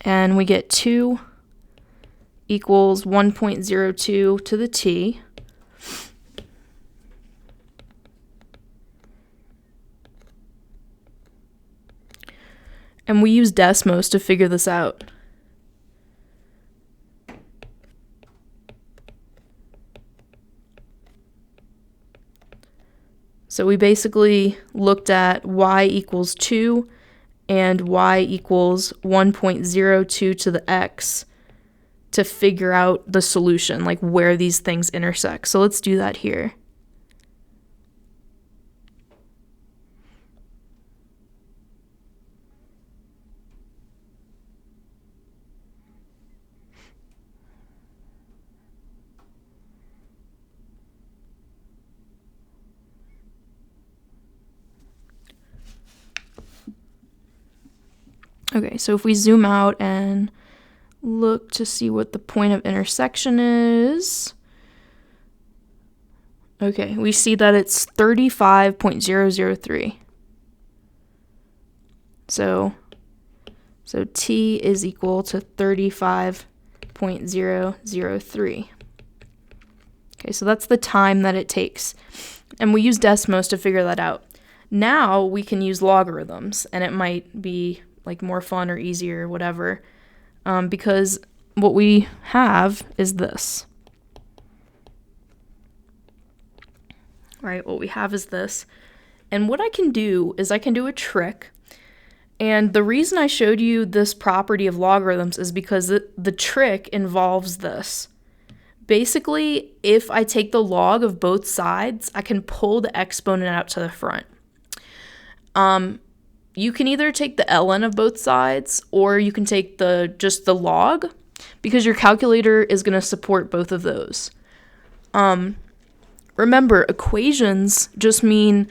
And we get 2 equals 1.02 to the T. And we use Desmos to figure this out. So we basically looked at y equals 2 and y equals 1.02 to the x to figure out the solution, where these things intersect. So let's do that here. Okay, so if we zoom out and look to see what the point of intersection is, okay, we see that it's 35.003. So t is equal to 35.003. Okay, so that's the time that it takes. And we use Desmos to figure that out. Now we can use logarithms, and it might be like more fun or easier or whatever, because what we have is this. Right, what we have is this. And what I can do is I can do a trick. And the reason I showed you this property of logarithms is because the trick involves this. Basically, if I take the log of both sides, I can pull the exponent out to the front. You can either take the ln of both sides, or you can take just the log, because your calculator is going to support both of those. Remember, equations just mean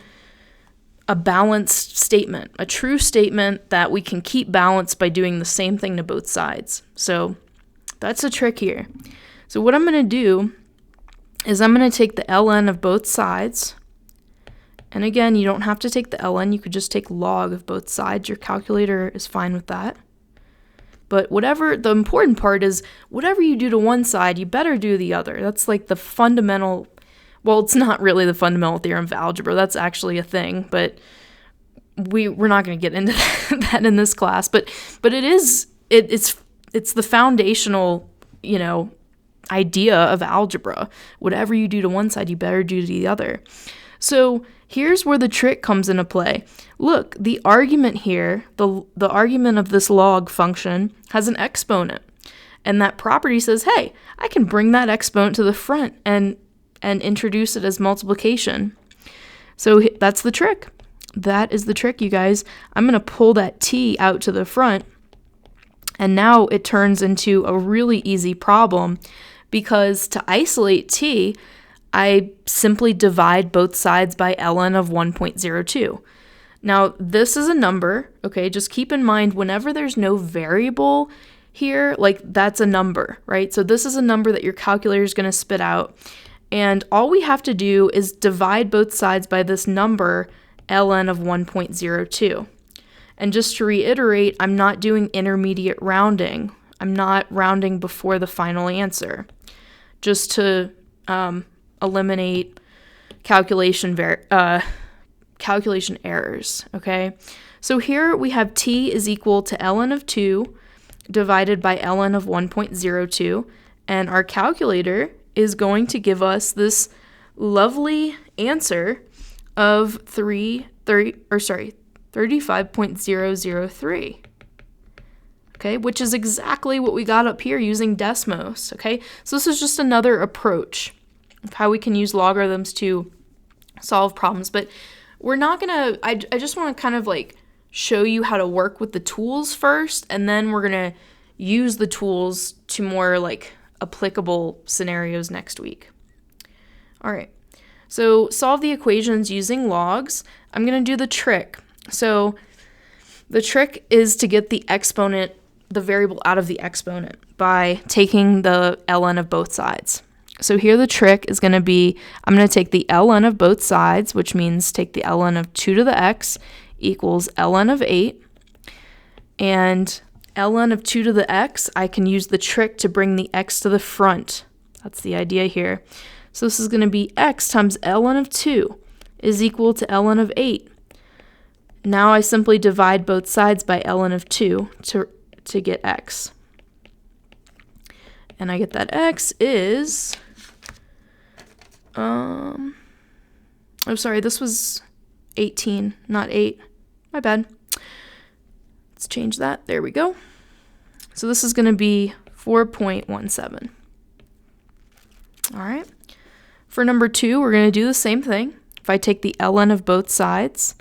a balanced statement, a true statement that we can keep balanced by doing the same thing to both sides. So that's the trick here. So what I'm going to do is I'm going to take the ln of both sides. And again, you don't have to take the ln. You could just take log of both sides. Your calculator is fine with that. But the important part is whatever you do to one side, you better do the other. That's like the fundamental, well, it's not really the fundamental theorem of algebra. That's actually a thing, but we're not going to get into that in this class. But it's the foundational, idea of algebra. Whatever you do to one side, you better do to the other. So here's where the trick comes into play. Look, the argument here, the argument of this log function has an exponent. And that property says, hey, I can bring that exponent to the front and introduce it as multiplication. So that's the trick. That is the trick, you guys. I'm going to pull that t out to the front. And now it turns into a really easy problem, because to isolate t, I simply divide both sides by ln of 1.02. Now, this is a number, okay? Just keep in mind, whenever there's no variable here, like that's a number, right? So this is a number that your calculator is going to spit out. And all we have to do is divide both sides by this number, ln of 1.02. And just to reiterate, I'm not doing intermediate rounding. I'm not rounding before the final answer, just to eliminate calculation errors, okay? So here we have t is equal to ln of 2 divided by ln of 1.02, and our calculator is going to give us this lovely answer of 35.003. Okay, which is exactly what we got up here using Desmos, okay? So this is just another approach of how we can use logarithms to solve problems, but we're not gonna, I just want to kind of like show you how to work with the tools first, and then we're gonna use the tools to more like applicable scenarios next week. All right, so solve the equations using logs. I'm gonna do the trick. So the trick is to get the exponent, the variable out of the exponent by taking the ln of both sides. So here the trick is going to be, I'm going to take the ln of both sides, which means take the ln of 2 to the x equals ln of 8. And ln of 2 to the x, I can use the trick to bring the x to the front. That's the idea here. So this is going to be x times ln of 2 is equal to ln of 8. Now I simply divide both sides by ln of 2 to get x. And I get that x is, this was 18, not 8. My bad. Let's change that. There we go. So this is going to be 4.17. All right. For number 2, we're going to do the same thing. If I take the ln of both sides,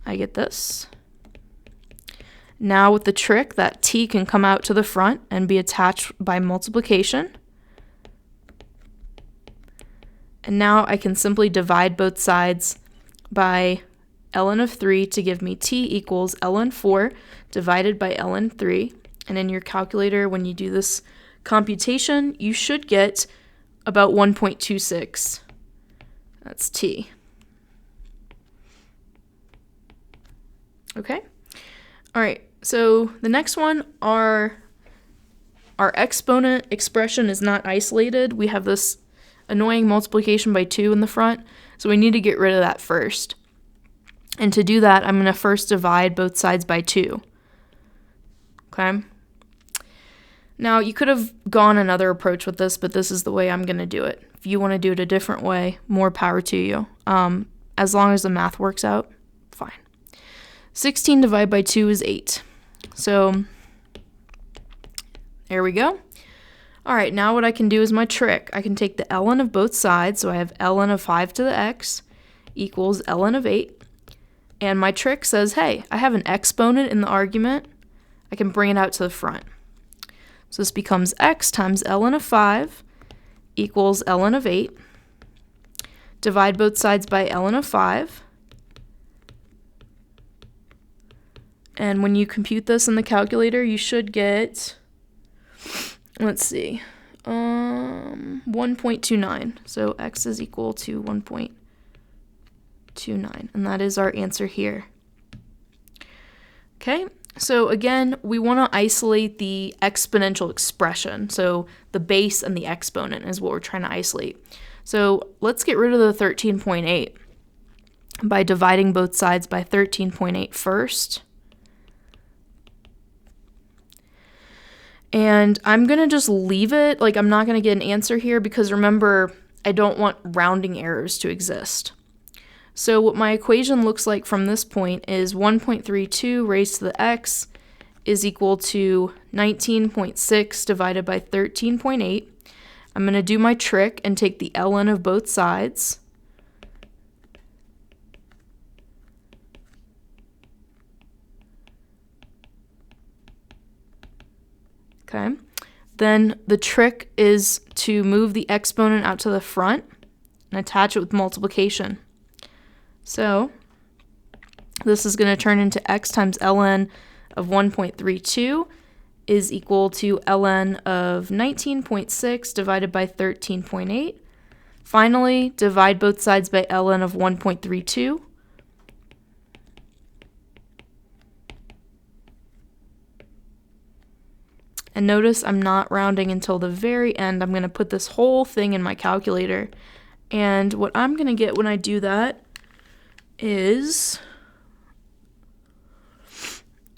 I get this. Now with the trick, that t can come out to the front and be attached by multiplication. And now I can simply divide both sides by ln of 3 to give me t equals ln 4 divided by ln 3. And in your calculator, when you do this computation, you should get about 1.26. That's t. Okay? All right, so the next one, our exponent expression is not isolated. We have this annoying multiplication by 2 in the front, so we need to get rid of that first. And to do that, I'm going to first divide both sides by 2. Okay? Now, you could have gone another approach with this, but this is the way I'm going to do it. If you want to do it a different way, more power to you. As long as the math works out, fine. 16 divided by 2 is 8. So, there we go. All right, now what I can do is my trick. I can take the ln of both sides, so I have ln of 5 to the x equals ln of 8. And my trick says, hey, I have an exponent in the argument. I can bring it out to the front. So this becomes x times ln of 5 equals ln of 8. Divide both sides by ln of 5. And when you compute this in the calculator, you should get, let's see, 1.29. So x is equal to 1.29. And that is our answer here. Okay, so again, we want to isolate the exponential expression. So the base and the exponent is what we're trying to isolate. So let's get rid of the 13.8 by dividing both sides by 13.8 first. And I'm going to just leave it, like I'm not going to get an answer here because remember, I don't want rounding errors to exist. So what my equation looks like from this point is 1.32 raised to the x is equal to 19.6 divided by 13.8. I'm going to do my trick and take the ln of both sides. Okay. Then the trick is to move the exponent out to the front and attach it with multiplication. So this is going to turn into x times ln of 1.32 is equal to ln of 19.6 divided by 13.8. Finally, divide both sides by ln of 1.32. And notice I'm not rounding until the very end. I'm going to put this whole thing in my calculator. And what I'm going to get when I do that is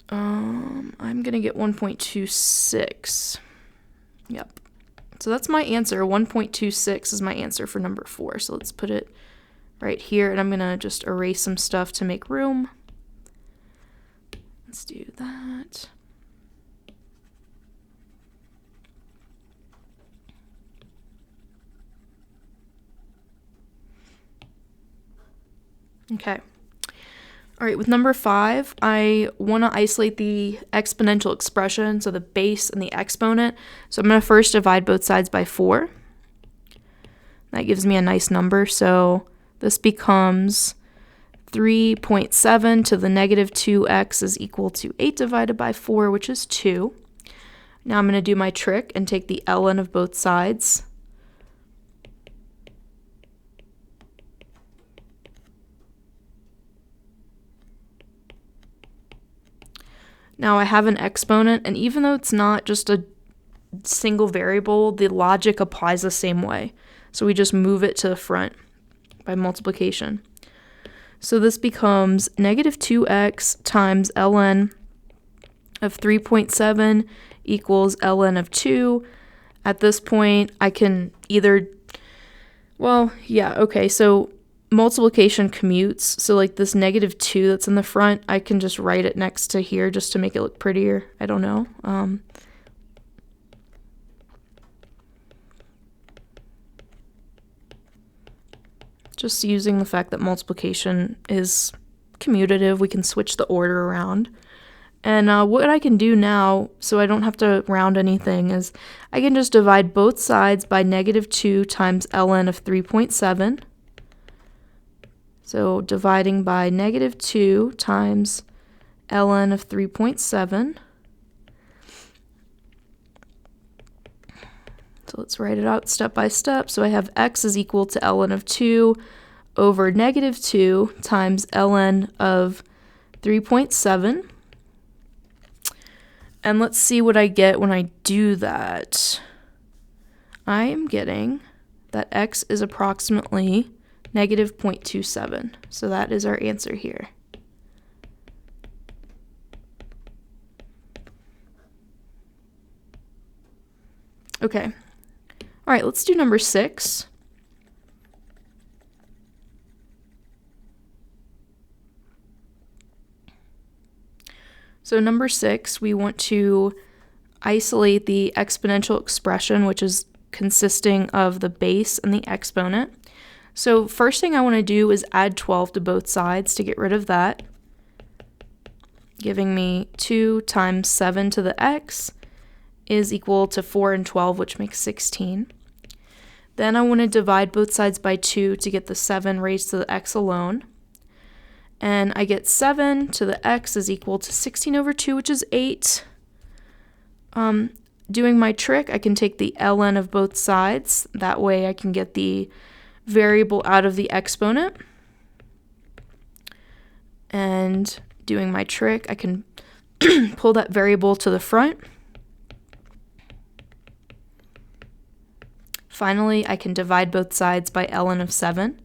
I'm going to get 1.26. Yep. So that's my answer. 1.26 is my answer for number 4. So let's put it right here. And I'm going to just erase some stuff to make room. Let's do that. Okay. All right, with number 5, I want to isolate the exponential expression, so the base and the exponent. So I'm going to first divide both sides by 4. That gives me a nice number, so this becomes 3.7 to the negative 2x is equal to 8 divided by 4, which is 2. Now I'm going to do my trick and take the ln of both sides. Now I have an exponent, and even though it's not just a single variable, the logic applies the same way. So we just move it to the front by multiplication. So this becomes negative 2x times ln of 3.7 equals ln of 2. At this point, I can either, well, yeah, okay, so multiplication commutes, so like this negative 2 that's in the front, I can just write it next to here just to make it look prettier. I don't know. Just using the fact that multiplication is commutative, we can switch the order around. And what I can do now, so I don't have to round anything, is I can just divide both sides by negative 2 times ln of 3.7. So dividing by negative 2 times ln of 3.7. So let's write it out step by step. So I have x is equal to ln of 2 over negative 2 times ln of 3.7. And let's see what I get when I do that. I am getting that x is approximately negative 0.27. So that is our answer here. Okay. All right, let's do number 6. So number 6, we want to isolate the exponential expression, which is consisting of the base and the exponent. So first thing I want to do is add 12 to both sides to get rid of that, giving me 2 times 7 to the x is equal to 4 and 12, which makes 16. Then I want to divide both sides by 2 to get the 7 raised to the x alone. And I get 7 to the x is equal to 16 over 2, which is 8. Doing my trick, I can take the ln of both sides. That way I can get the variable out of the exponent. And doing my trick, I can pull that variable to the front. Finally, I can divide both sides by ln of 7.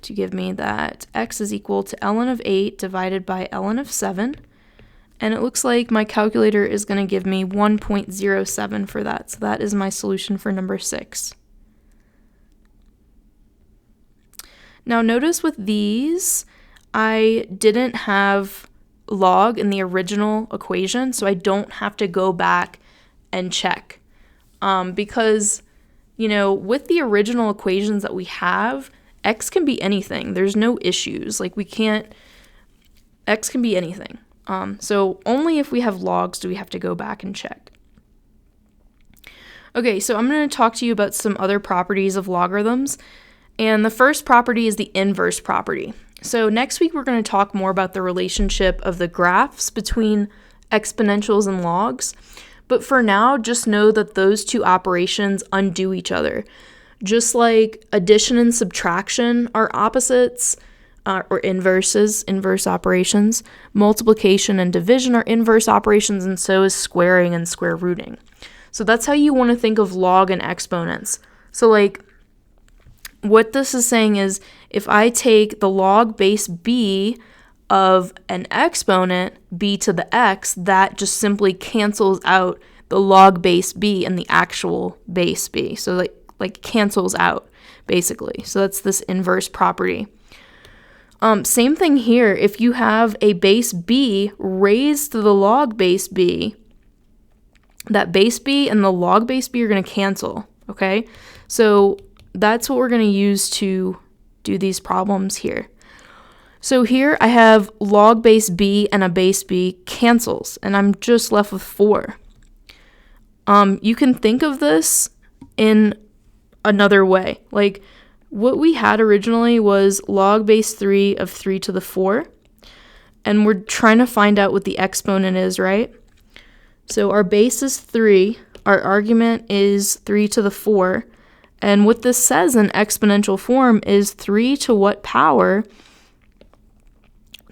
To give me that x is equal to ln of 8 divided by ln of 7. And it looks like my calculator is going to give me 1.07 for that. So that is my solution for number 6. Now notice with these, I didn't have log in the original equation, so I don't have to go back and check. Because, you know, with the original equations that we have, x can be anything. There's no issues. Like x can be anything. So only if we have logs do we have to go back and check. Okay, so I'm going to talk to you about some other properties of logarithms. And the first property is the inverse property. So next week we're going to talk more about the relationship of the graphs between exponentials and logs. But for now, just know that those two operations undo each other. Just like addition and subtraction are opposites, or inverse operations, multiplication and division are inverse operations, and so is squaring and square rooting. So that's how you want to think of log and exponents. So like, what this is saying is, if I take the log base b of an exponent, b to the x, that just simply cancels out the log base b and the actual base b. So like cancels out, basically. So that's this inverse property. Same thing here. If you have a base b raised to the log base b, that base b and the log base b are going to cancel, okay? So that's what we're going to use to do these problems here. So here I have log base b and a base b cancels, and I'm just left with 4. You can think of this in another way. Like, what we had originally was log base 3 of 3 to the 4, and we're trying to find out what the exponent is, right? So our base is 3, our argument is 3 to the 4, and what this says in exponential form is 3 to what power?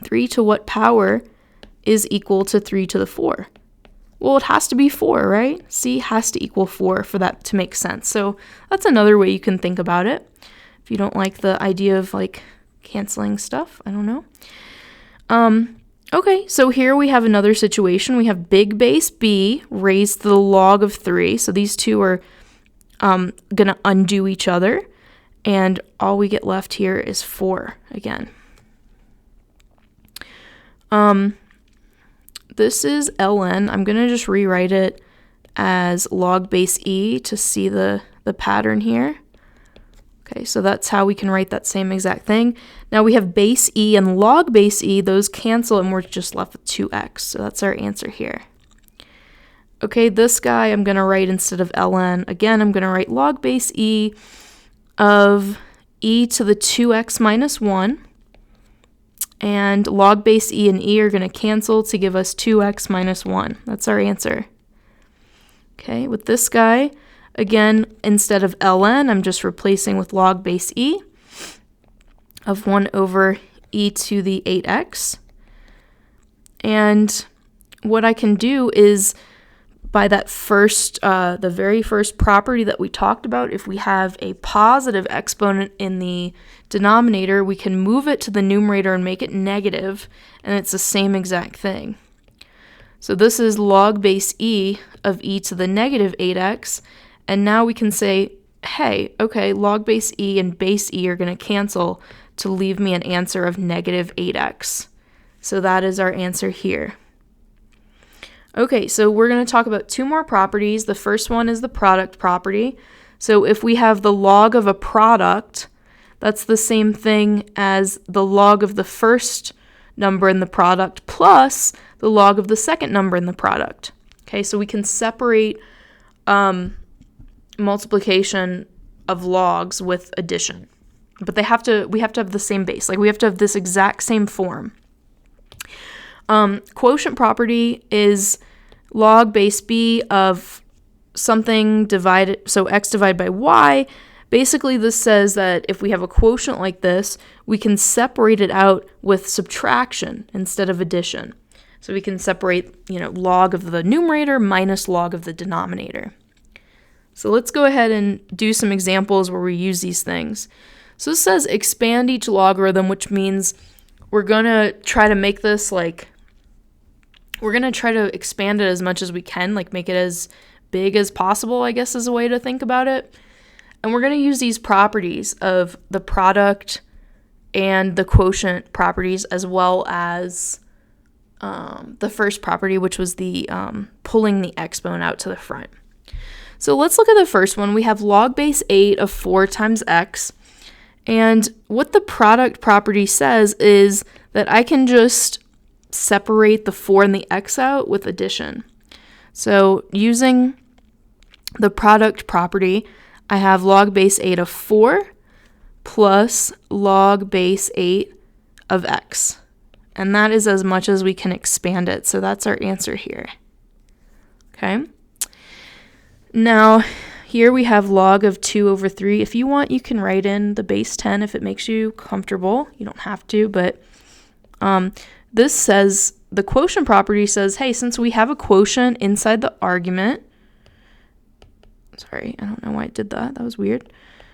3 to what power is equal to 3 to the 4? Well, it has to be 4, right? C has to equal 4 for that to make sense. So that's another way you can think about it. If you don't like the idea of like canceling stuff, I don't know. Okay, so here we have another situation. We have big base b raised to the log of 3. So these two are going to undo each other. And all we get left here is 4 again. This is ln. I'm going to just rewrite it as log base e to see the pattern here. Okay, so that's how we can write that same exact thing. Now we have base e and log base e. Those cancel, and we're just left with 2x. So that's our answer here. Okay, this guy I'm going to write instead of ln. Again, I'm going to write log base e of e to the 2x minus 1. And log base e and e are going to cancel to give us 2x minus 1. That's our answer. Okay, with this guy, again, instead of ln, I'm just replacing with log base e of 1 over e to the 8x. And what I can do is, by that first, the very first property that we talked about, if we have a positive exponent in the denominator, we can move it to the numerator and make it negative, and it's the same exact thing. So this is log base e of e to the negative 8x, and now we can say, hey, okay, log base e and base e are going to cancel to leave me an answer of negative 8x. So that is our answer here. Okay, so we're going to talk about two more properties. The first one is the product property. So if we have the log of a product, that's the same thing as the log of the first number in the product plus the log of the second number in the product. Okay, so we can separate multiplication of logs with addition. But we have to have the same base. Like, we have to have this exact same form. Quotient property is log base b of something divided, so x divided by y. Basically, this says that if we have a quotient like this, we can separate it out with subtraction instead of addition. So we can separate, log of the numerator minus log of the denominator. So let's go ahead and do some examples where we use these things. So this says expand each logarithm, which means we're going to try to make this we're going to try to expand it as much as we can, make it as big as possible, I guess is a way to think about it. And we're going to use these properties of the product and the quotient properties, as well as the first property, which was the pulling the exponent out to the front. So let's look at the first one. We have log base 8 of 4 times x. And what the product property says is that I can just separate the 4 and the x out with addition. So using the product property, I have log base 8 of 4 plus log base 8 of x. And that is as much as we can expand it. So that's our answer here. Okay. Now, here we have log of 2 over 3. If you want, you can write in the base 10 if it makes you comfortable. You don't have to, but this says, the quotient property says, hey, since we have a quotient inside the argument, sorry, I don't know why it did that. That was weird.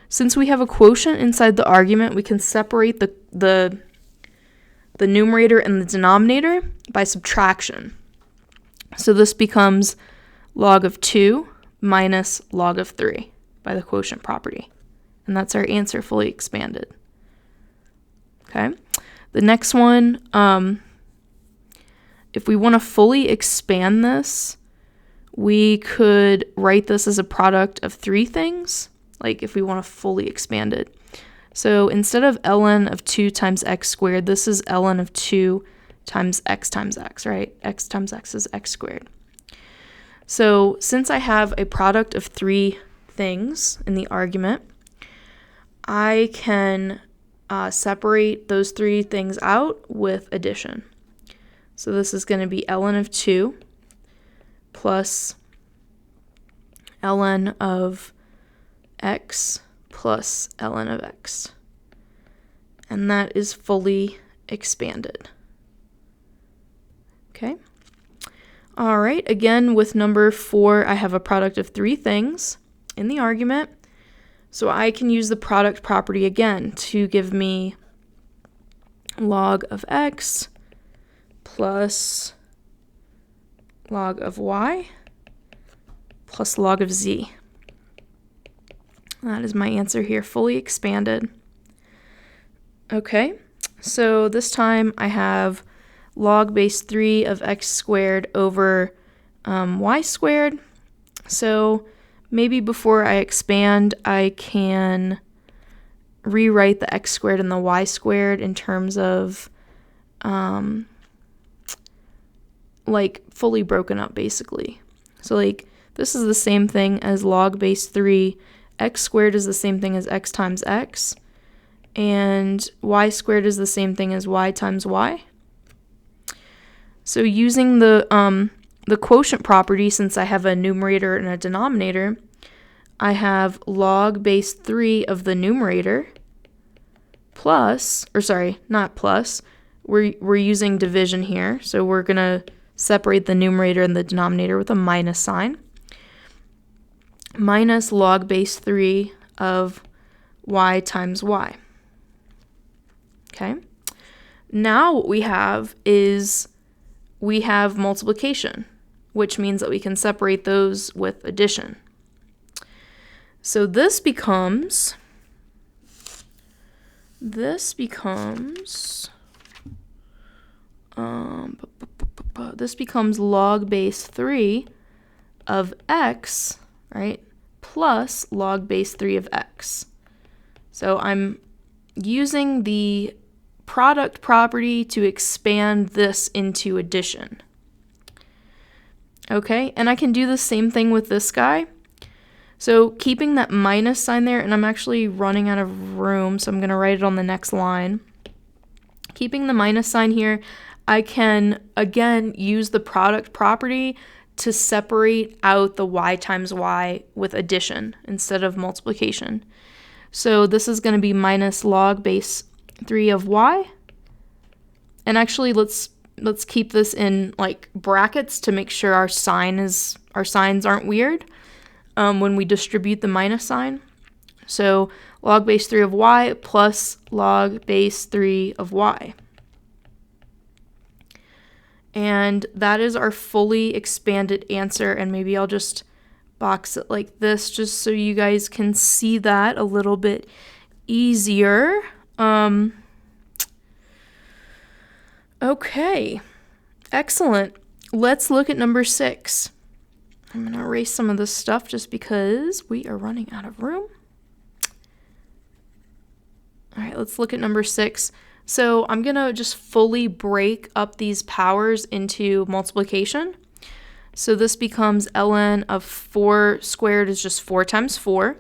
Since we have a quotient inside the argument, we can separate the numerator and the denominator by subtraction. So this becomes log of 2 minus log of 3 by the quotient property. And that's our answer fully expanded. Okay. The next one, if we want to fully expand this, we could write this as a product of 3 things, like if we want to fully expand it. So instead of ln of 2 times x squared, this is ln of 2 times x, right? X times x is x squared. So since I have a product of 3 things in the argument, I can separate those 3 things out with addition. So this is going to be ln of 2 plus ln of x plus ln of x. And that is fully expanded. Okay. All right. Again, with number 4, I have a product of 3 things in the argument. So I can use the product property again to give me log of x plus log of y plus log of z. That is my answer here, fully expanded. Okay, so this time I have log base 3 of x squared over y squared. So maybe before I expand, I can rewrite the x squared and the y squared in terms of fully broken up, basically. So this is the same thing as log base 3. X squared is the same thing as x times x. and y squared is the same thing as y times y. So using the quotient property, since I have a numerator and a denominator, I have log base 3 of the numerator plus, or sorry, not plus, we're using division here, so we're going to separate the numerator and the denominator with a minus sign, minus log base 3 of y times y. Okay, now what we have is we have multiplication, which means that we can separate those with addition. So this becomes log base 3 of x, right, plus log base 3 of x. So I'm using the product property to expand this into addition. Okay, and I can do the same thing with this guy. So keeping that minus sign there, and I'm actually running out of room, so I'm going to write it on the next line. Keeping the minus sign here, I can, again, use the product property to separate out the y times y with addition instead of multiplication. So this is going to be minus log base 3 of y. And actually, let's keep this in like brackets to make sure our signs aren't weird when we distribute the minus sign. So log base 3 of y plus log base 3 of y. And that is our fully expanded answer, and maybe I'll just box it like this just so you guys can see that a little bit easier. Okay, excellent. Let's look at number 6. I'm going to erase some of this stuff just because we are running out of room. All right, let's look at number 6. So I'm going to just fully break up these powers into multiplication. So this becomes ln of 4 squared is just 4 times 4,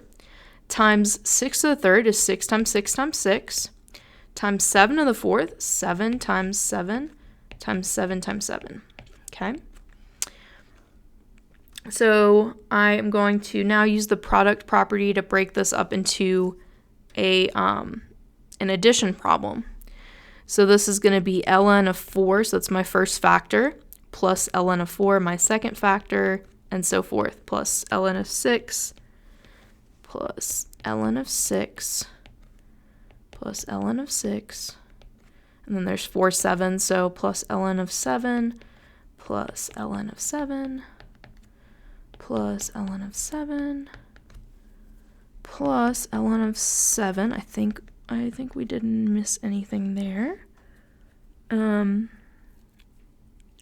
times 6 to the third is 6 times 6 times 6, times 7 to the fourth, 7 times 7 times 7 times 7. Okay. So I am going to now use the product property to break this up into an addition problem. So this is going to be ln of 4, so that's my first factor, plus ln of 4, my second factor, and so forth, plus ln of 6, plus ln of 6, plus ln of 6, and then there's 4 7s, so plus ln of 7, plus ln of 7, plus ln of 7, plus ln of 7. I think we didn't miss anything there.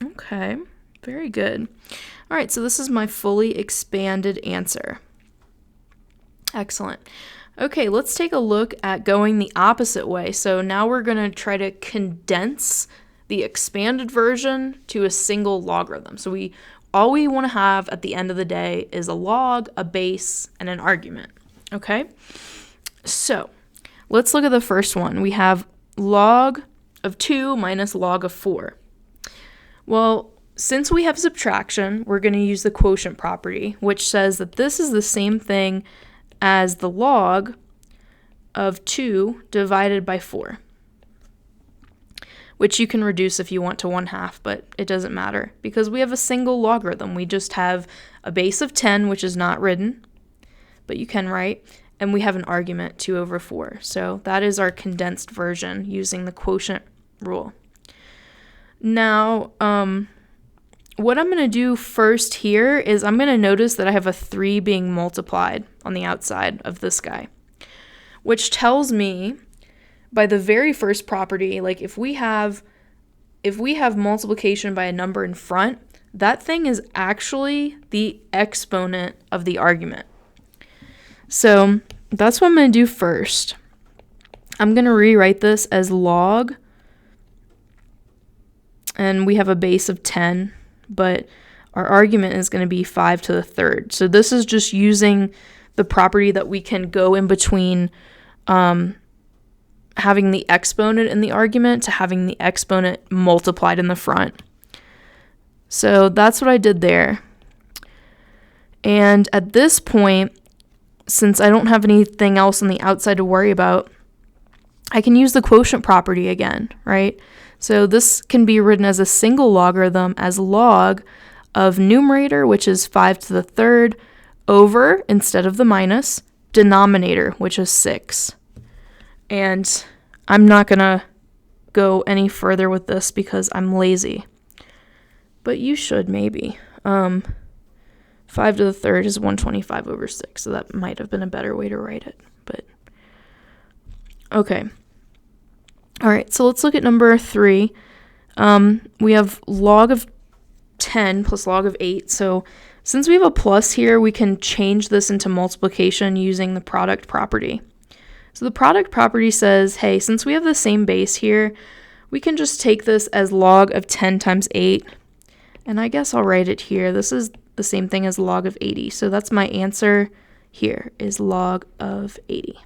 Okay, very good. All right, so this is my fully expanded answer. Excellent. Okay, let's take a look at going the opposite way. So now we're going to try to condense the expanded version to a single logarithm. So all we want to have at the end of the day is a log, a base, and an argument. Okay? So let's look at the first one. We have log of 2 minus log of 4. Well, since we have subtraction, we're going to use the quotient property, which says that this is the same thing as the log of 2 divided by 4, which you can reduce if you want to 1/2, but it doesn't matter because we have a single logarithm. We just have a base of 10, which is not written, but you can write, and we have an argument 2 over 4. So that is our condensed version using the quotient rule. Now, what I'm going to do first here is I'm going to notice that I have a 3 being multiplied on the outside of this guy, which tells me by the very first property, like if we have multiplication by a number in front, that thing is actually the exponent of the argument. So that's what I'm going to do first. I'm going to rewrite this as log, and we have a base of 10, but our argument is going to be 5 to the third. So this is just using the property that we can go in between having the exponent in the argument to having the exponent multiplied in the front. So that's what I did there. And at this point, since I don't have anything else on the outside to worry about, I can use the quotient property again, right? So this can be written as a single logarithm as log of numerator, which is 5 to the third, over, instead of the minus, denominator, which is 6. And I'm not going to go any further with this because I'm lazy. But you should maybe. 5 to the third is 125 over 6, so that might have been a better way to write it. But okay. All right, so let's look at number 3. We have log of 10 plus log of 8. So since we have a plus here, we can change this into multiplication using the product property. So the product property says, hey, since we have the same base here, we can just take this as log of 10 times 8. And I guess I'll write it here. This is the same thing as log of 80. So that's my answer here, is log of 80.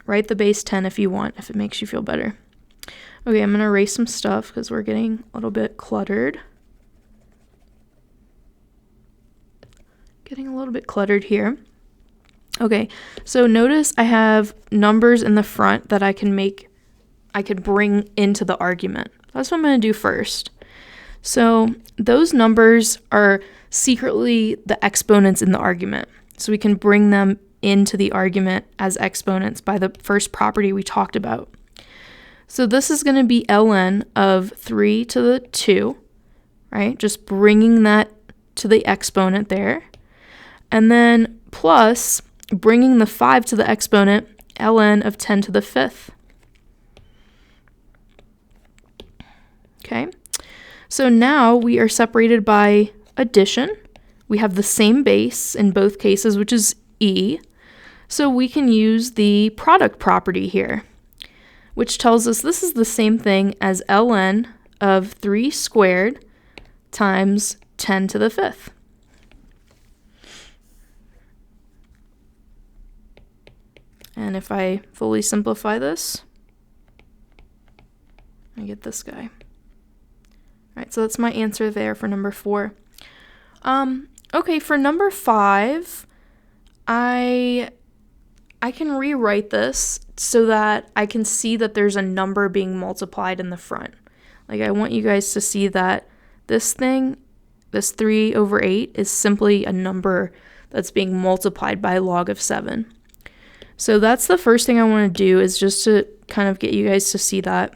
Write the base 10 if you want, if it makes you feel better. Okay, I'm going to erase some stuff because we're getting a little bit cluttered. Getting a little bit cluttered here. Okay, so notice I have numbers in the front that I could bring into the argument. That's what I'm going to do first. So those numbers are secretly the exponents in the argument. So we can bring them into the argument as exponents by the first property we talked about. So this is going to be ln of 3 to the 2, right? Just bringing that to the exponent there. And then plus bringing the 5 to the exponent, ln of 10 to the 5th. Okay, so now we are separated by addition. We have the same base in both cases, which is e. So we can use the product property here, which tells us this is the same thing as ln of 3 squared times 10 to the 5th. And if I fully simplify this, I get this guy. All right, so that's my answer there for number 4. Okay, for number 5, I can rewrite this so that I can see that there's a number being multiplied in the front. Like, I want you guys to see that this thing, this 3 over 8, is simply a number that's being multiplied by log of 7. So that's the first thing I want to do, is just to kind of get you guys to see that.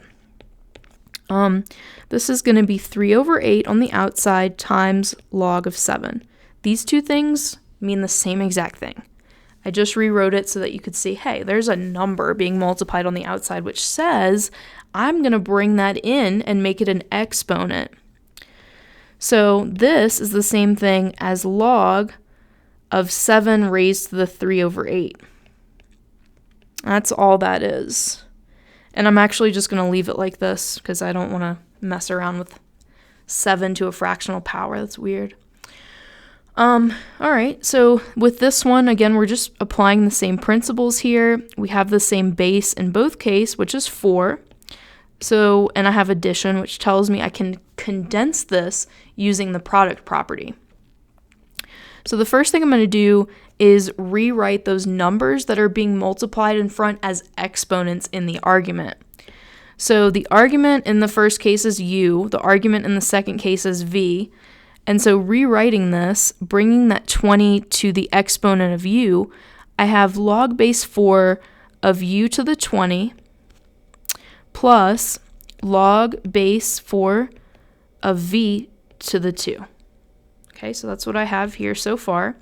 This is going to be 3 over 8 on the outside times log of 7. These two things mean the same exact thing. I just rewrote it so that you could see, hey, there's a number being multiplied on the outside, which says I'm going to bring that in and make it an exponent. So this is the same thing as log of 7 raised to the 3 over 8. That's all that is. And I'm actually just going to leave it like this because I don't want to mess around with 7 to a fractional power. That's weird. All right, so with this one, again, we're just applying the same principles here. We have the same base in both cases, which is 4. So, and I have addition, which tells me I can condense this using the product property. So the first thing I'm going to do is rewrite those numbers that are being multiplied in front as exponents in the argument. So the argument in the first case is u, the argument in the second case is v, and so rewriting this, bringing that 20 to the exponent of u, I have log base 4 of u to the 20 plus log base 4 of v to the 2. Okay, so that's what I have here so far.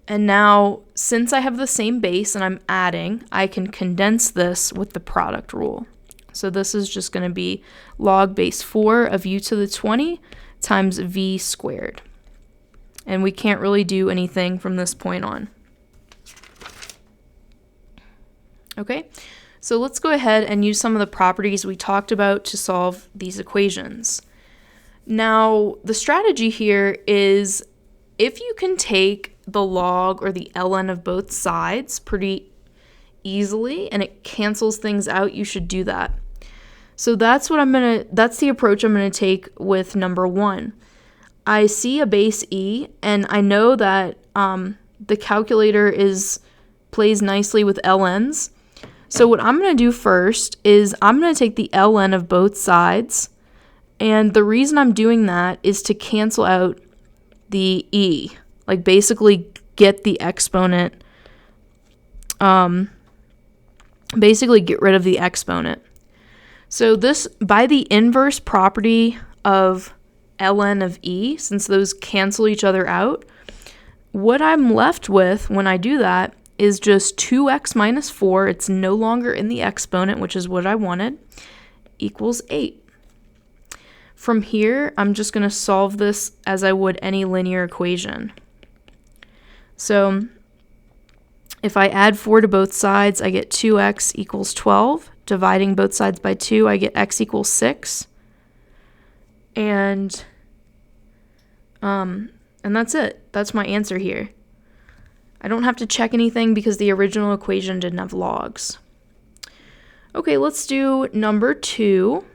And now, since I have the same base and I'm adding, I can condense this with the product rule. So this is just going to be log base 4 of u to the 20 times v squared. And we can't really do anything from this point on. Okay, so let's go ahead and use some of the properties we talked about to solve these equations. Now, the strategy here is if you can take the log or the ln of both sides pretty easily and it cancels things out, you should do that. So that's the approach I'm gonna take with number 1. I see a base e, and I know that the calculator plays nicely with ln's. So what I'm gonna do first is I'm gonna take the ln of both sides, and the reason I'm doing that is to cancel out the e, like basically get the exponent, basically get rid of the exponent. So this, by the inverse property of ln of e, since those cancel each other out, what I'm left with when I do that is just 2x minus 4, it's no longer in the exponent, which is what I wanted, equals 8. From here, I'm just going to solve this as I would any linear equation. So if I add 4 to both sides, I get 2x equals 12. Dividing both sides by 2, I get x equals 6. And that's it. That's my answer here. I don't have to check anything because the original equation didn't have logs. Okay, let's do number 2.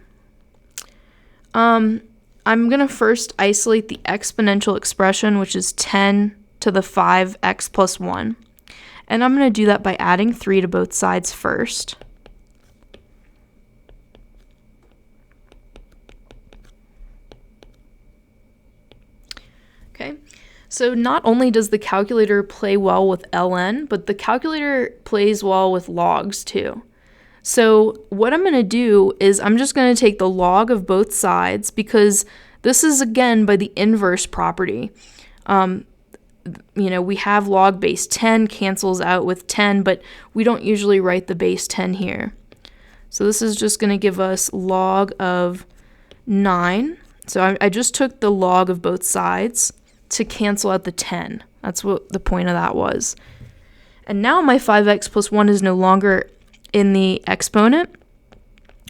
I'm going to first isolate the exponential expression, which is 10 to the 5x plus 1. And I'm going to do that by adding 3 to both sides first. Okay, so not only does the calculator play well with ln, but the calculator plays well with logs too. So what I'm going to do is I'm just going to take the log of both sides, because this is, again, by the inverse property. We have log base 10 cancels out with 10, but we don't usually write the base 10 here. So this is just going to give us log of 9. So I just took the log of both sides to cancel out the 10. That's what the point of that was. And now my 5x plus 1 is no longer in the exponent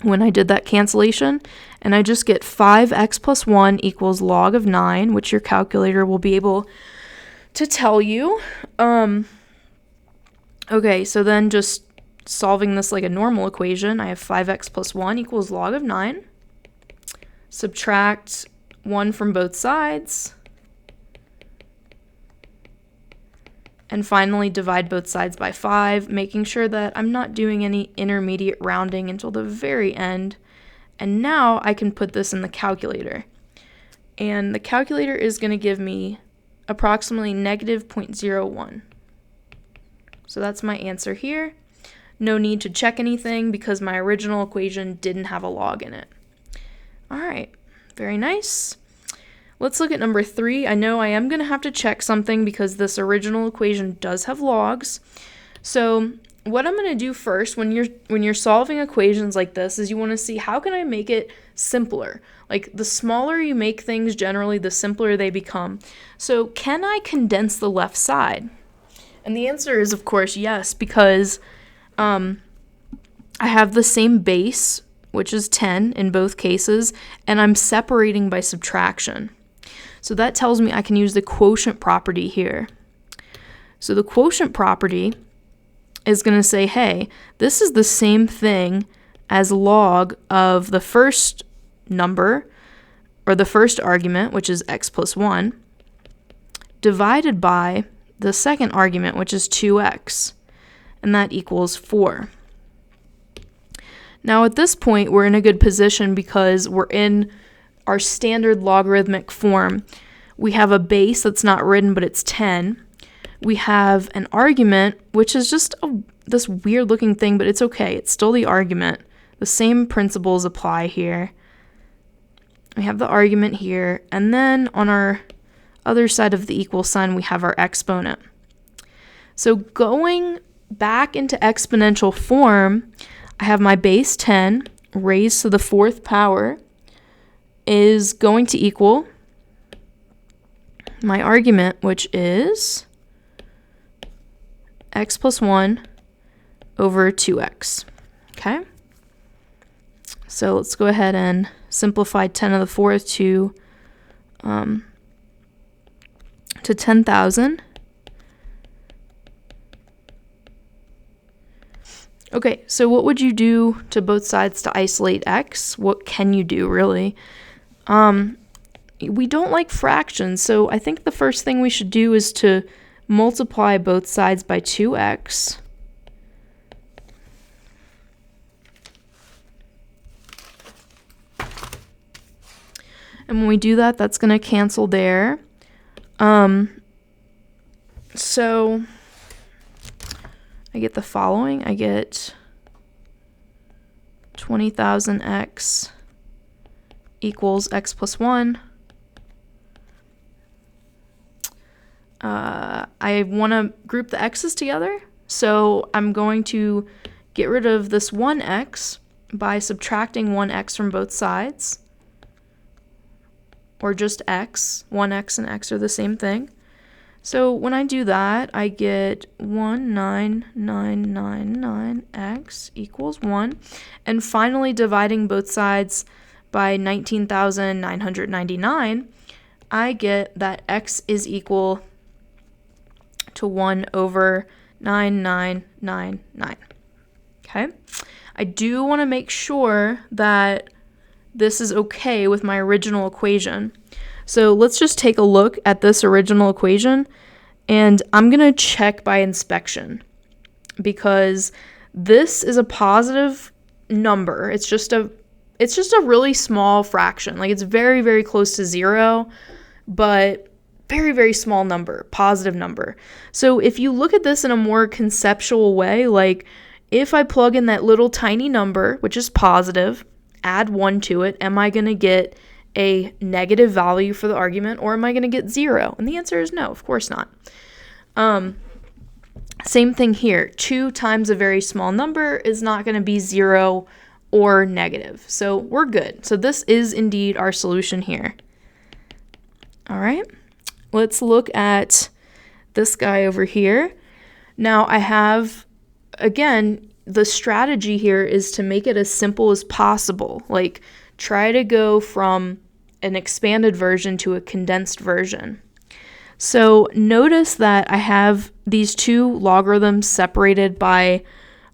when I did that cancellation, and I just get 5x plus 1 equals log of 9, which your calculator will be able to tell you. Okay, so then just solving this like a normal equation, I have 5x plus 1 equals log of 9. Subtract 1 from both sides. And finally, divide both sides by 5, making sure that I'm not doing any intermediate rounding until the very end. And now I can put this in the calculator. And the calculator is going to give me approximately negative 0.01. So that's my answer here. No need to check anything because my original equation didn't have a log in it. All right, very nice. Let's look at number 3. I know I am going to have to check something because this original equation does have logs. So what I'm going to do first when you're solving equations like this is you want to see, how can I make it simpler? Like, the smaller you make things, generally the simpler they become. So can I condense the left side? And the answer is, of course, yes, because I have the same base, which is 10 in both cases, and I'm separating by subtraction. So that tells me I can use the quotient property here. So the quotient property is going to say, hey, this is the same thing as log of the first number, or the first argument, which is x plus 1, divided by the second argument, which is 2x, and that equals 4. Now at this point, we're in a good position because we're in our standard logarithmic form. We have a base that's not written, but it's 10. We have an argument, which is just this weird looking thing, but it's okay. It's still the argument. The same principles apply here. We have the argument here, and then on our other side of the equal sign, we have our exponent. So going back into exponential form, I have my base 10 raised to the 4th power is going to equal my argument, which is x plus 1 over 2x. Okay? So let's go ahead and simplify 10 to the 4th to 10,000. Okay, so what would you do to both sides to isolate x? What can you do, really? We don't like fractions, so I think the first thing we should do is to multiply both sides by 2x. And when we do that, that's going to cancel there. So I get the following. I get 20,000x equals x plus 1. I want to group the x's together, so I'm going to get rid of this 1x by subtracting 1x from both sides, or just x. 1x and x are the same thing. So when I do that, I get 19999x equals 1. And finally, dividing both sides by 19,999, I get that x is equal to 1 over 9999. Okay? I do want to make sure that this is okay with my original equation. So let's just take a look at this original equation, and I'm going to check by inspection because this is a positive number. It's just a really small fraction. Like, it's very, very close to 0, but very, very small number, positive number. So if you look at this in a more conceptual way, like if I plug in that little tiny number, which is positive, add 1 to it, am I going to get a negative value for the argument, or am I going to get 0? And the answer is no, of course not. Same thing here. 2 times a very small number is not going to be 0 or negative. So we're good. So this is indeed our solution here. All right. Let's look at this guy over here. Now I have, again, the strategy here is to make it as simple as possible. Like, try to go from an expanded version to a condensed version. So notice that I have these two logarithms separated by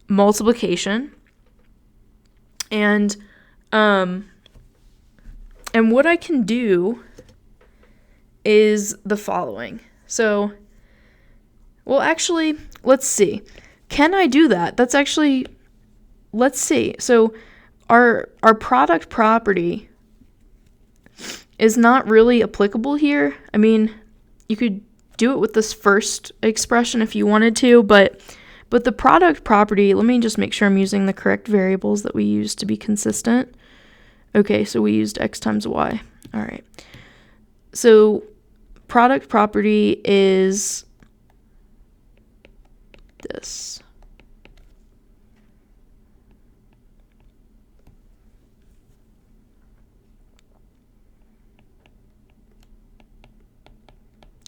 multiplication. And what I can do is the following. So, well, actually, let's see. Can I do that? That's actually, let's see. So our product property is not really applicable here. I mean, you could do it with this first expression if you wanted to, but the product property, let me just make sure I'm using the correct variables that we used to be consistent. Okay, so we used x times y. All right. So product property is this.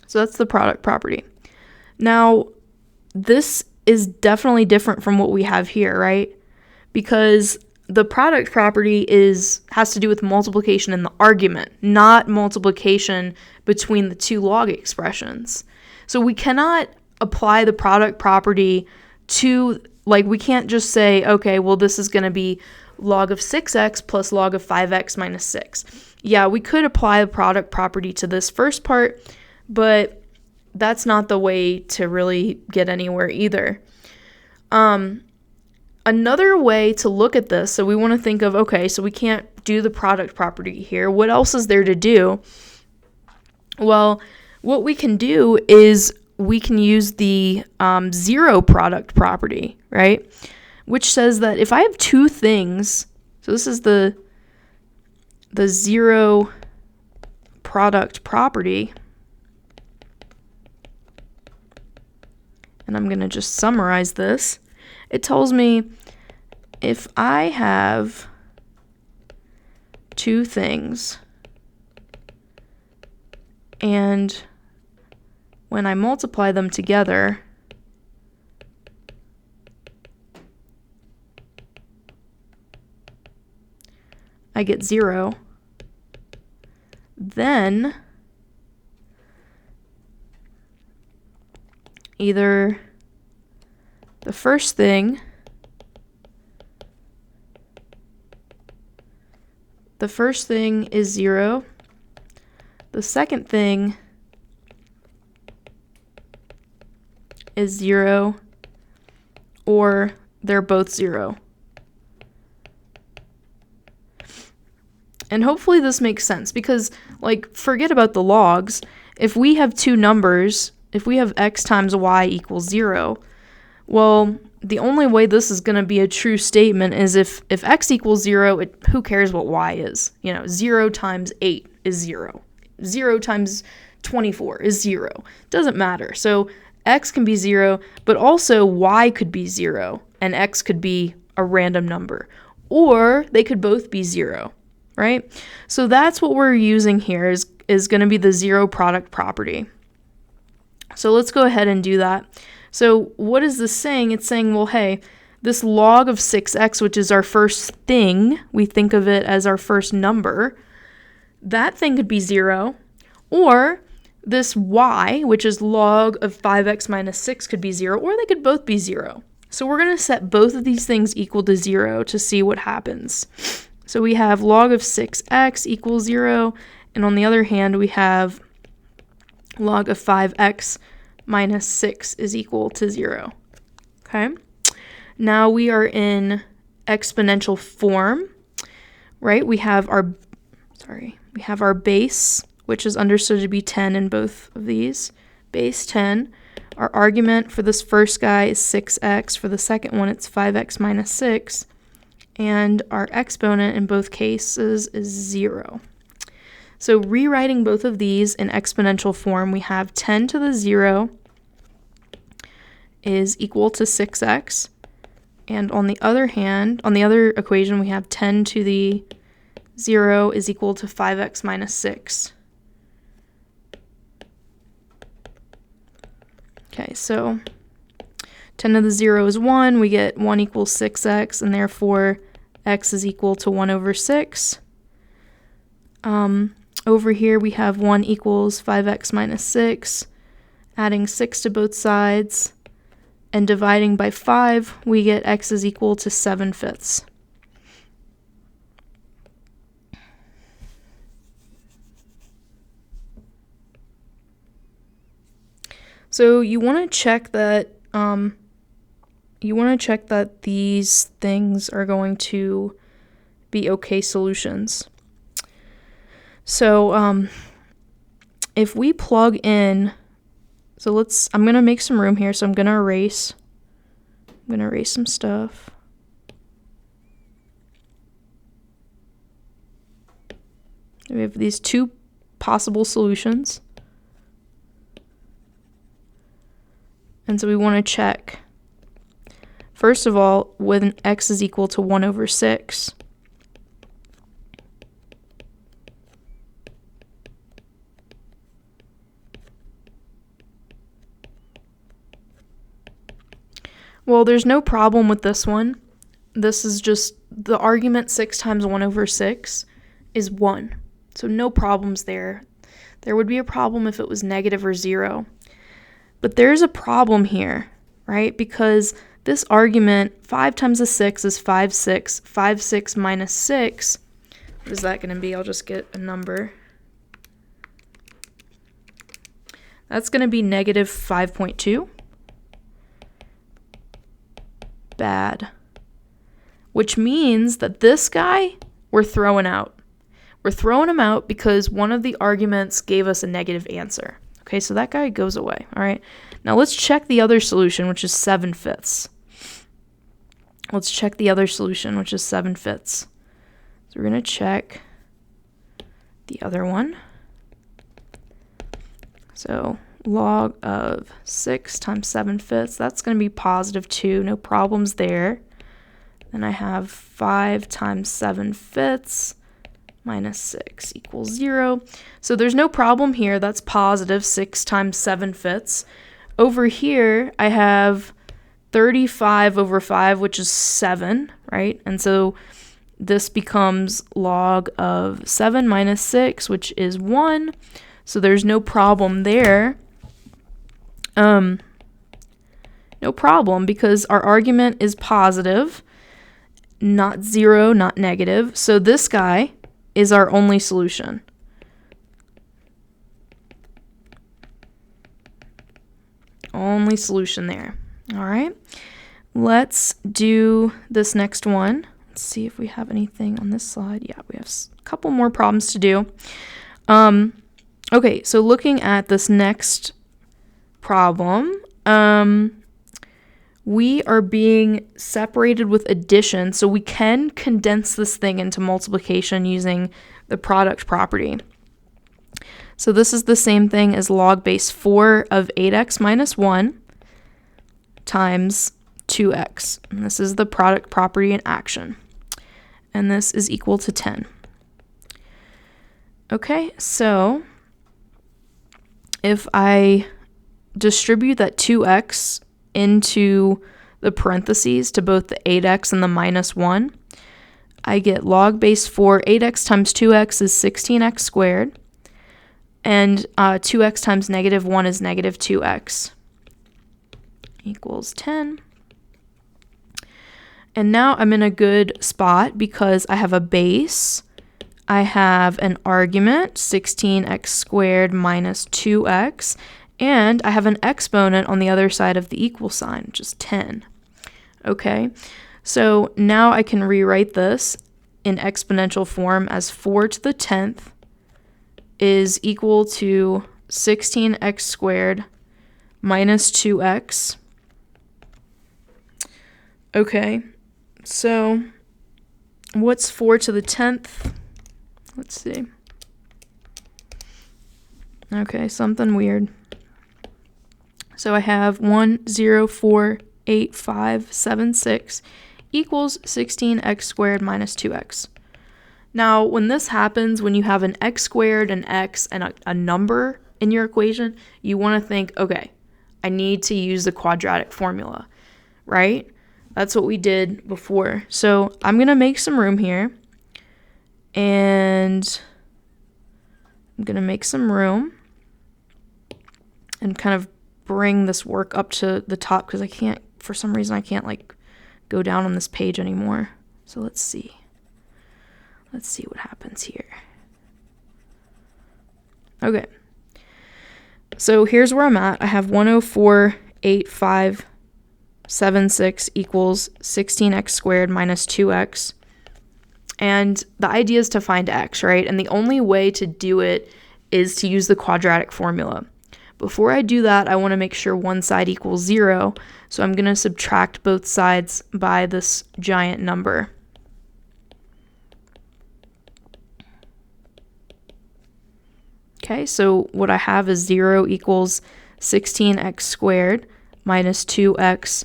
So that's the product property. Now, this is definitely different from what we have here, right? Because the product property has to do with multiplication in the argument, not multiplication between the two log expressions. So we cannot apply the product property to, like, we can't just say, okay, well, this is going to be log of 6x plus log of 5x minus 6. Yeah, we could apply the product property to this first part, but that's not the way to really get anywhere either. Another way to look at this, so we want to think of, okay, so we can't do the product property here. What else is there to do? Well, what we can do is we can use the zero product property, right? Which says that if I have two things, so this is the zero product property, and I'm going to just summarize this. It tells me if I have two things and when I multiply them together, I get 0, then either the first thing the first thing is 0. The second thing is 0, or they're both 0. And hopefully this makes sense, because, like, forget about the logs. If we have two numbers, if we have x times y equals 0, well, the only way this is going to be a true statement is if x equals 0, who cares what y is? 0 times 8 is 0. 0 times 24 is 0. Doesn't matter. So x can be 0, but also y could be 0, and x could be a random number. Or they could both be 0, right? So that's what we're using here is going to be the zero product property. So let's go ahead and do that. So what is this saying? It's saying, well, hey, this log of 6x, which is our first thing, we think of it as our first number, that thing could be 0, or this y, which is log of 5x minus 6, could be 0, or they could both be 0. So we're going to set both of these things equal to 0 to see what happens. So we have log of 6x equals 0, and on the other hand, we have log of 5x minus 6 is equal to 0. Okay? Now we are in exponential form, right? We have our base, which is understood to be 10 in both of these. Base 10. Our argument for this first guy is 6x. For the second one, it's 5x minus 6. And our exponent in both cases is 0. So rewriting both of these in exponential form, we have 10 to the 0 is equal to 6x. And on the other hand, on the other equation, we have 10 to the 0 is equal to 5x minus 6. Okay, so 10 to the 0 is 1. We get 1 equals 6x, and therefore x is equal to 1 over 6. Over here, we have 1 equals 5x minus 6. Adding 6 to both sides and dividing by 5, we get x is equal to 7/5. So you want to check that these things are going to be okay solutions. So if we plug in, I'm going to make some room here, so I'm going to erase some stuff. We have these two possible solutions. And so we want to check, first of all, when x is equal to 1 over 6. Well, there's no problem with this one. This is just the argument 6 times 1 over 6 is 1. So no problems there. There would be a problem if it was negative or 0. But there's a problem here, right? Because this argument, 5 times a 6 is 5, 6. 5, 6 minus 6, what is that going to be? I'll just get a number. That's going to be negative 5.2. Bad. Which means that this guy, we're throwing out. We're throwing him out because one of the arguments gave us a negative answer. Okay, so that guy goes away, all right? Now let's check the other solution, which is 7/5. Let's check the other solution, which is 7/5. So we're going to check the other one. So log of 6 times 7/5, that's going to be positive 2, no problems there. Then I have 5 times 7/5 minus 6 equals 0. So there's no problem here. That's positive 6 times 7/5. Over here, I have 35 over 5, which is 7, right? And so this becomes log of 7 minus 6, which is 1. So there's no problem there. No problem, because our argument is positive, not 0, not negative. So this guy is our only solution. Only solution there. All right. Let's do this next one. Let's see if we have anything on this slide. Yeah, we have a couple more problems to do. Okay, so looking at this next problem, we are being separated with addition, so we can condense this thing into multiplication using the product property. So this is the same thing as log base 4 of 8x minus 1 times 2x. And this is the product property in action. And this is equal to 10. Okay, so if I distribute that 2x into the parentheses to both the 8x and the minus 1, I get log base 4, 8x times 2x is 16x squared, and 2x times negative 1 is negative 2x, equals 10. And now I'm in a good spot because I have a base, I have an argument, 16x squared minus 2x, and I have an exponent on the other side of the equal sign, which is 10. Okay, so now I can rewrite this in exponential form as 4 to the 10th is equal to 16x squared minus 2x. Okay, so what's 4 to the 10th? Let's see. Okay, something weird. So I have 1,0,4,8,5,7,6 equals 16x squared minus 2x. Now, when this happens, when you have an x squared, an x, and a number in your equation, you want to think, okay, I need to use the quadratic formula, right? That's what we did before. So I'm going to make some room here. And I'm going to make some room and kind of bring this work up to the top because I can't, for some reason, I can't like go down on this page anymore. So let's see. Let's see what happens here. Okay. So here's where I'm at. I have 104,8,5,7,6 equals 16x squared minus 2x. And the idea is to find x, right? And the only way to do it is to use the quadratic formula. Before I do that, I want to make sure one side equals 0. So I'm going to subtract both sides by this giant number. Okay, so what I have is 0 equals 16x squared minus 2x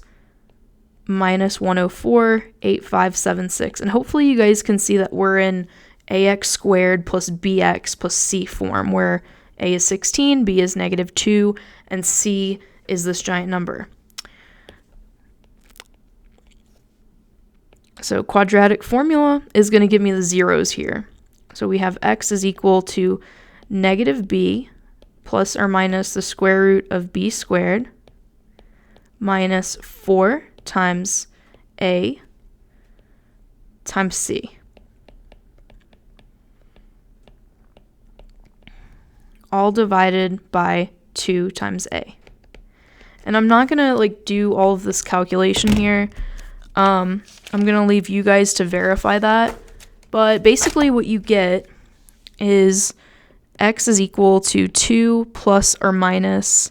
minus 104,8,5,7,6. And hopefully you guys can see that we're in ax squared plus bx plus c form, where a is 16, b is negative 2, and c is this giant number. So quadratic formula is going to give me the zeros here. So we have x is equal to negative b plus or minus the square root of b squared minus 4 times a times c, all divided by 2 times a. And I'm not going to like do all of this calculation here. I'm going to leave you guys to verify that. But basically what you get is x is equal to 2 plus or minus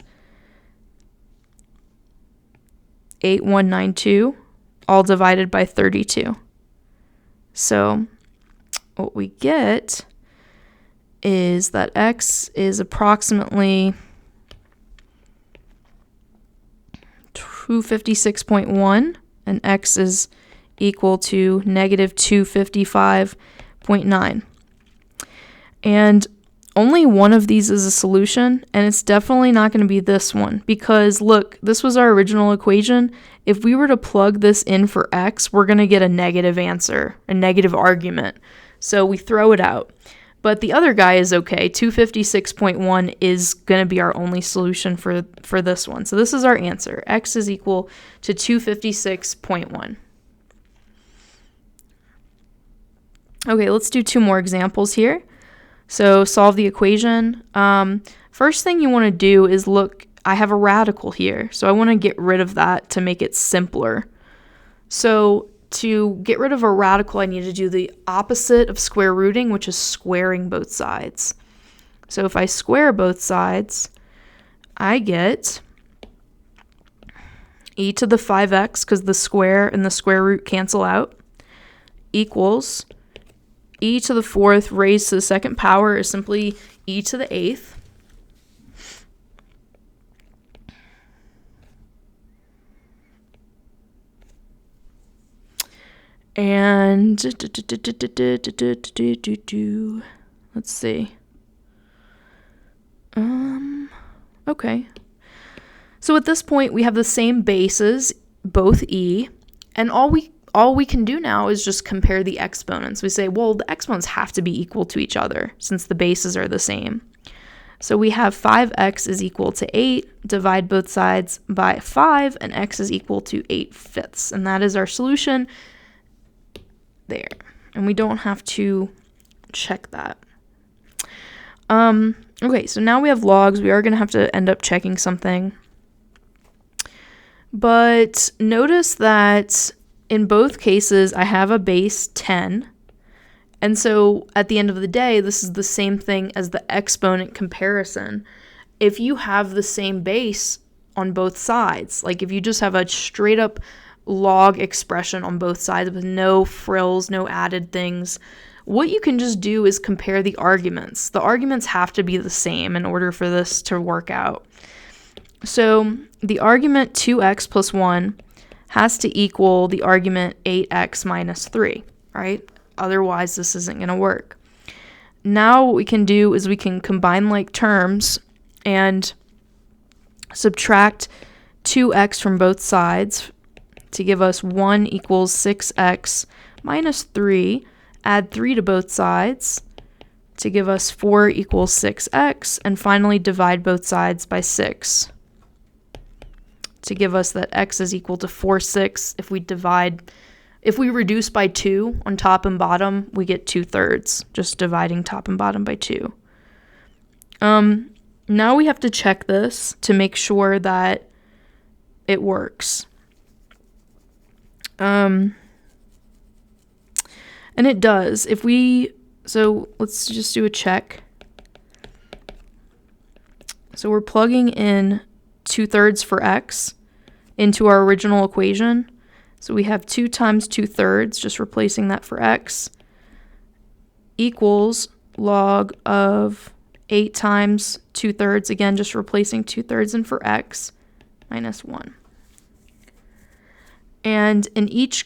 8192, all divided by 32. So what we get is that x is approximately 256.1, and x is equal to negative 255.9. And only one of these is a solution, and it's definitely not going to be this one, because look, this was our original equation. If we were to plug this in for x, we're going to get a negative answer, a negative argument. So we throw it out. But the other guy is okay. 256.1 is going to be our only solution for this one. So this is our answer. X is equal to 256.1. Okay, let's do 2 more examples here. So solve the equation. First thing you want to do is look, I have a radical here, so I want to get rid of that to make it simpler. So to get rid of a radical, I need to do the opposite of square rooting, which is squaring both sides. So if I square both sides, I get e to the 5x, because the square and the square root cancel out, equals e to the 4th raised to the 2nd power is simply e to the 8th. And let's see. Okay. So at this point, we have the same bases, both e, and all we can do now is just compare the exponents. We say, well, the exponents have to be equal to each other since the bases are the same. So we have 5x is equal to 8, divide both sides by 5, and x is equal to 8/5. And that is our solution there. And we don't have to check that. Okay, so now we have logs. We are going to have to end up checking something. But notice that in both cases, I have a base 10. And so at the end of the day, this is the same thing as the exponent comparison. If you have the same base on both sides, like if you just have a straight up log expression on both sides with no frills, no added things, what you can just do is compare the arguments. The arguments have to be the same in order for this to work out. So the argument 2x plus 1 has to equal the argument 8x minus 3, right? Otherwise, this isn't going to work. Now what we can do is we can combine like terms and subtract 2x from both sides to give us 1 equals 6x minus 3. Add 3 to both sides to give us 4 equals 6x. And finally, divide both sides by 6 to give us that x is equal to 4/6. If we reduce by 2 on top and bottom, we get 2/3, just dividing top and bottom by 2. Now we have to check this to make sure that it works. And it does. So let's just do a check. So we're plugging in 2/3 for x into our original equation. So we have 2 times 2/3, just replacing that for x, equals log of 8 times 2/3, again, just replacing 2/3 in for x, minus 1. And in each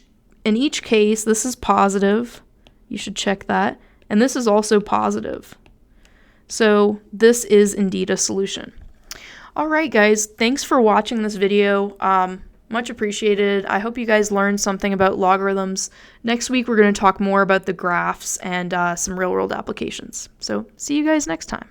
case, this is positive. You should check that. And this is also positive. So this is indeed a solution. All right, guys, thanks for watching this video. Much appreciated. I hope you guys learned something about logarithms. Next week, we're going to talk more about the graphs and some real-world applications. So see you guys next time.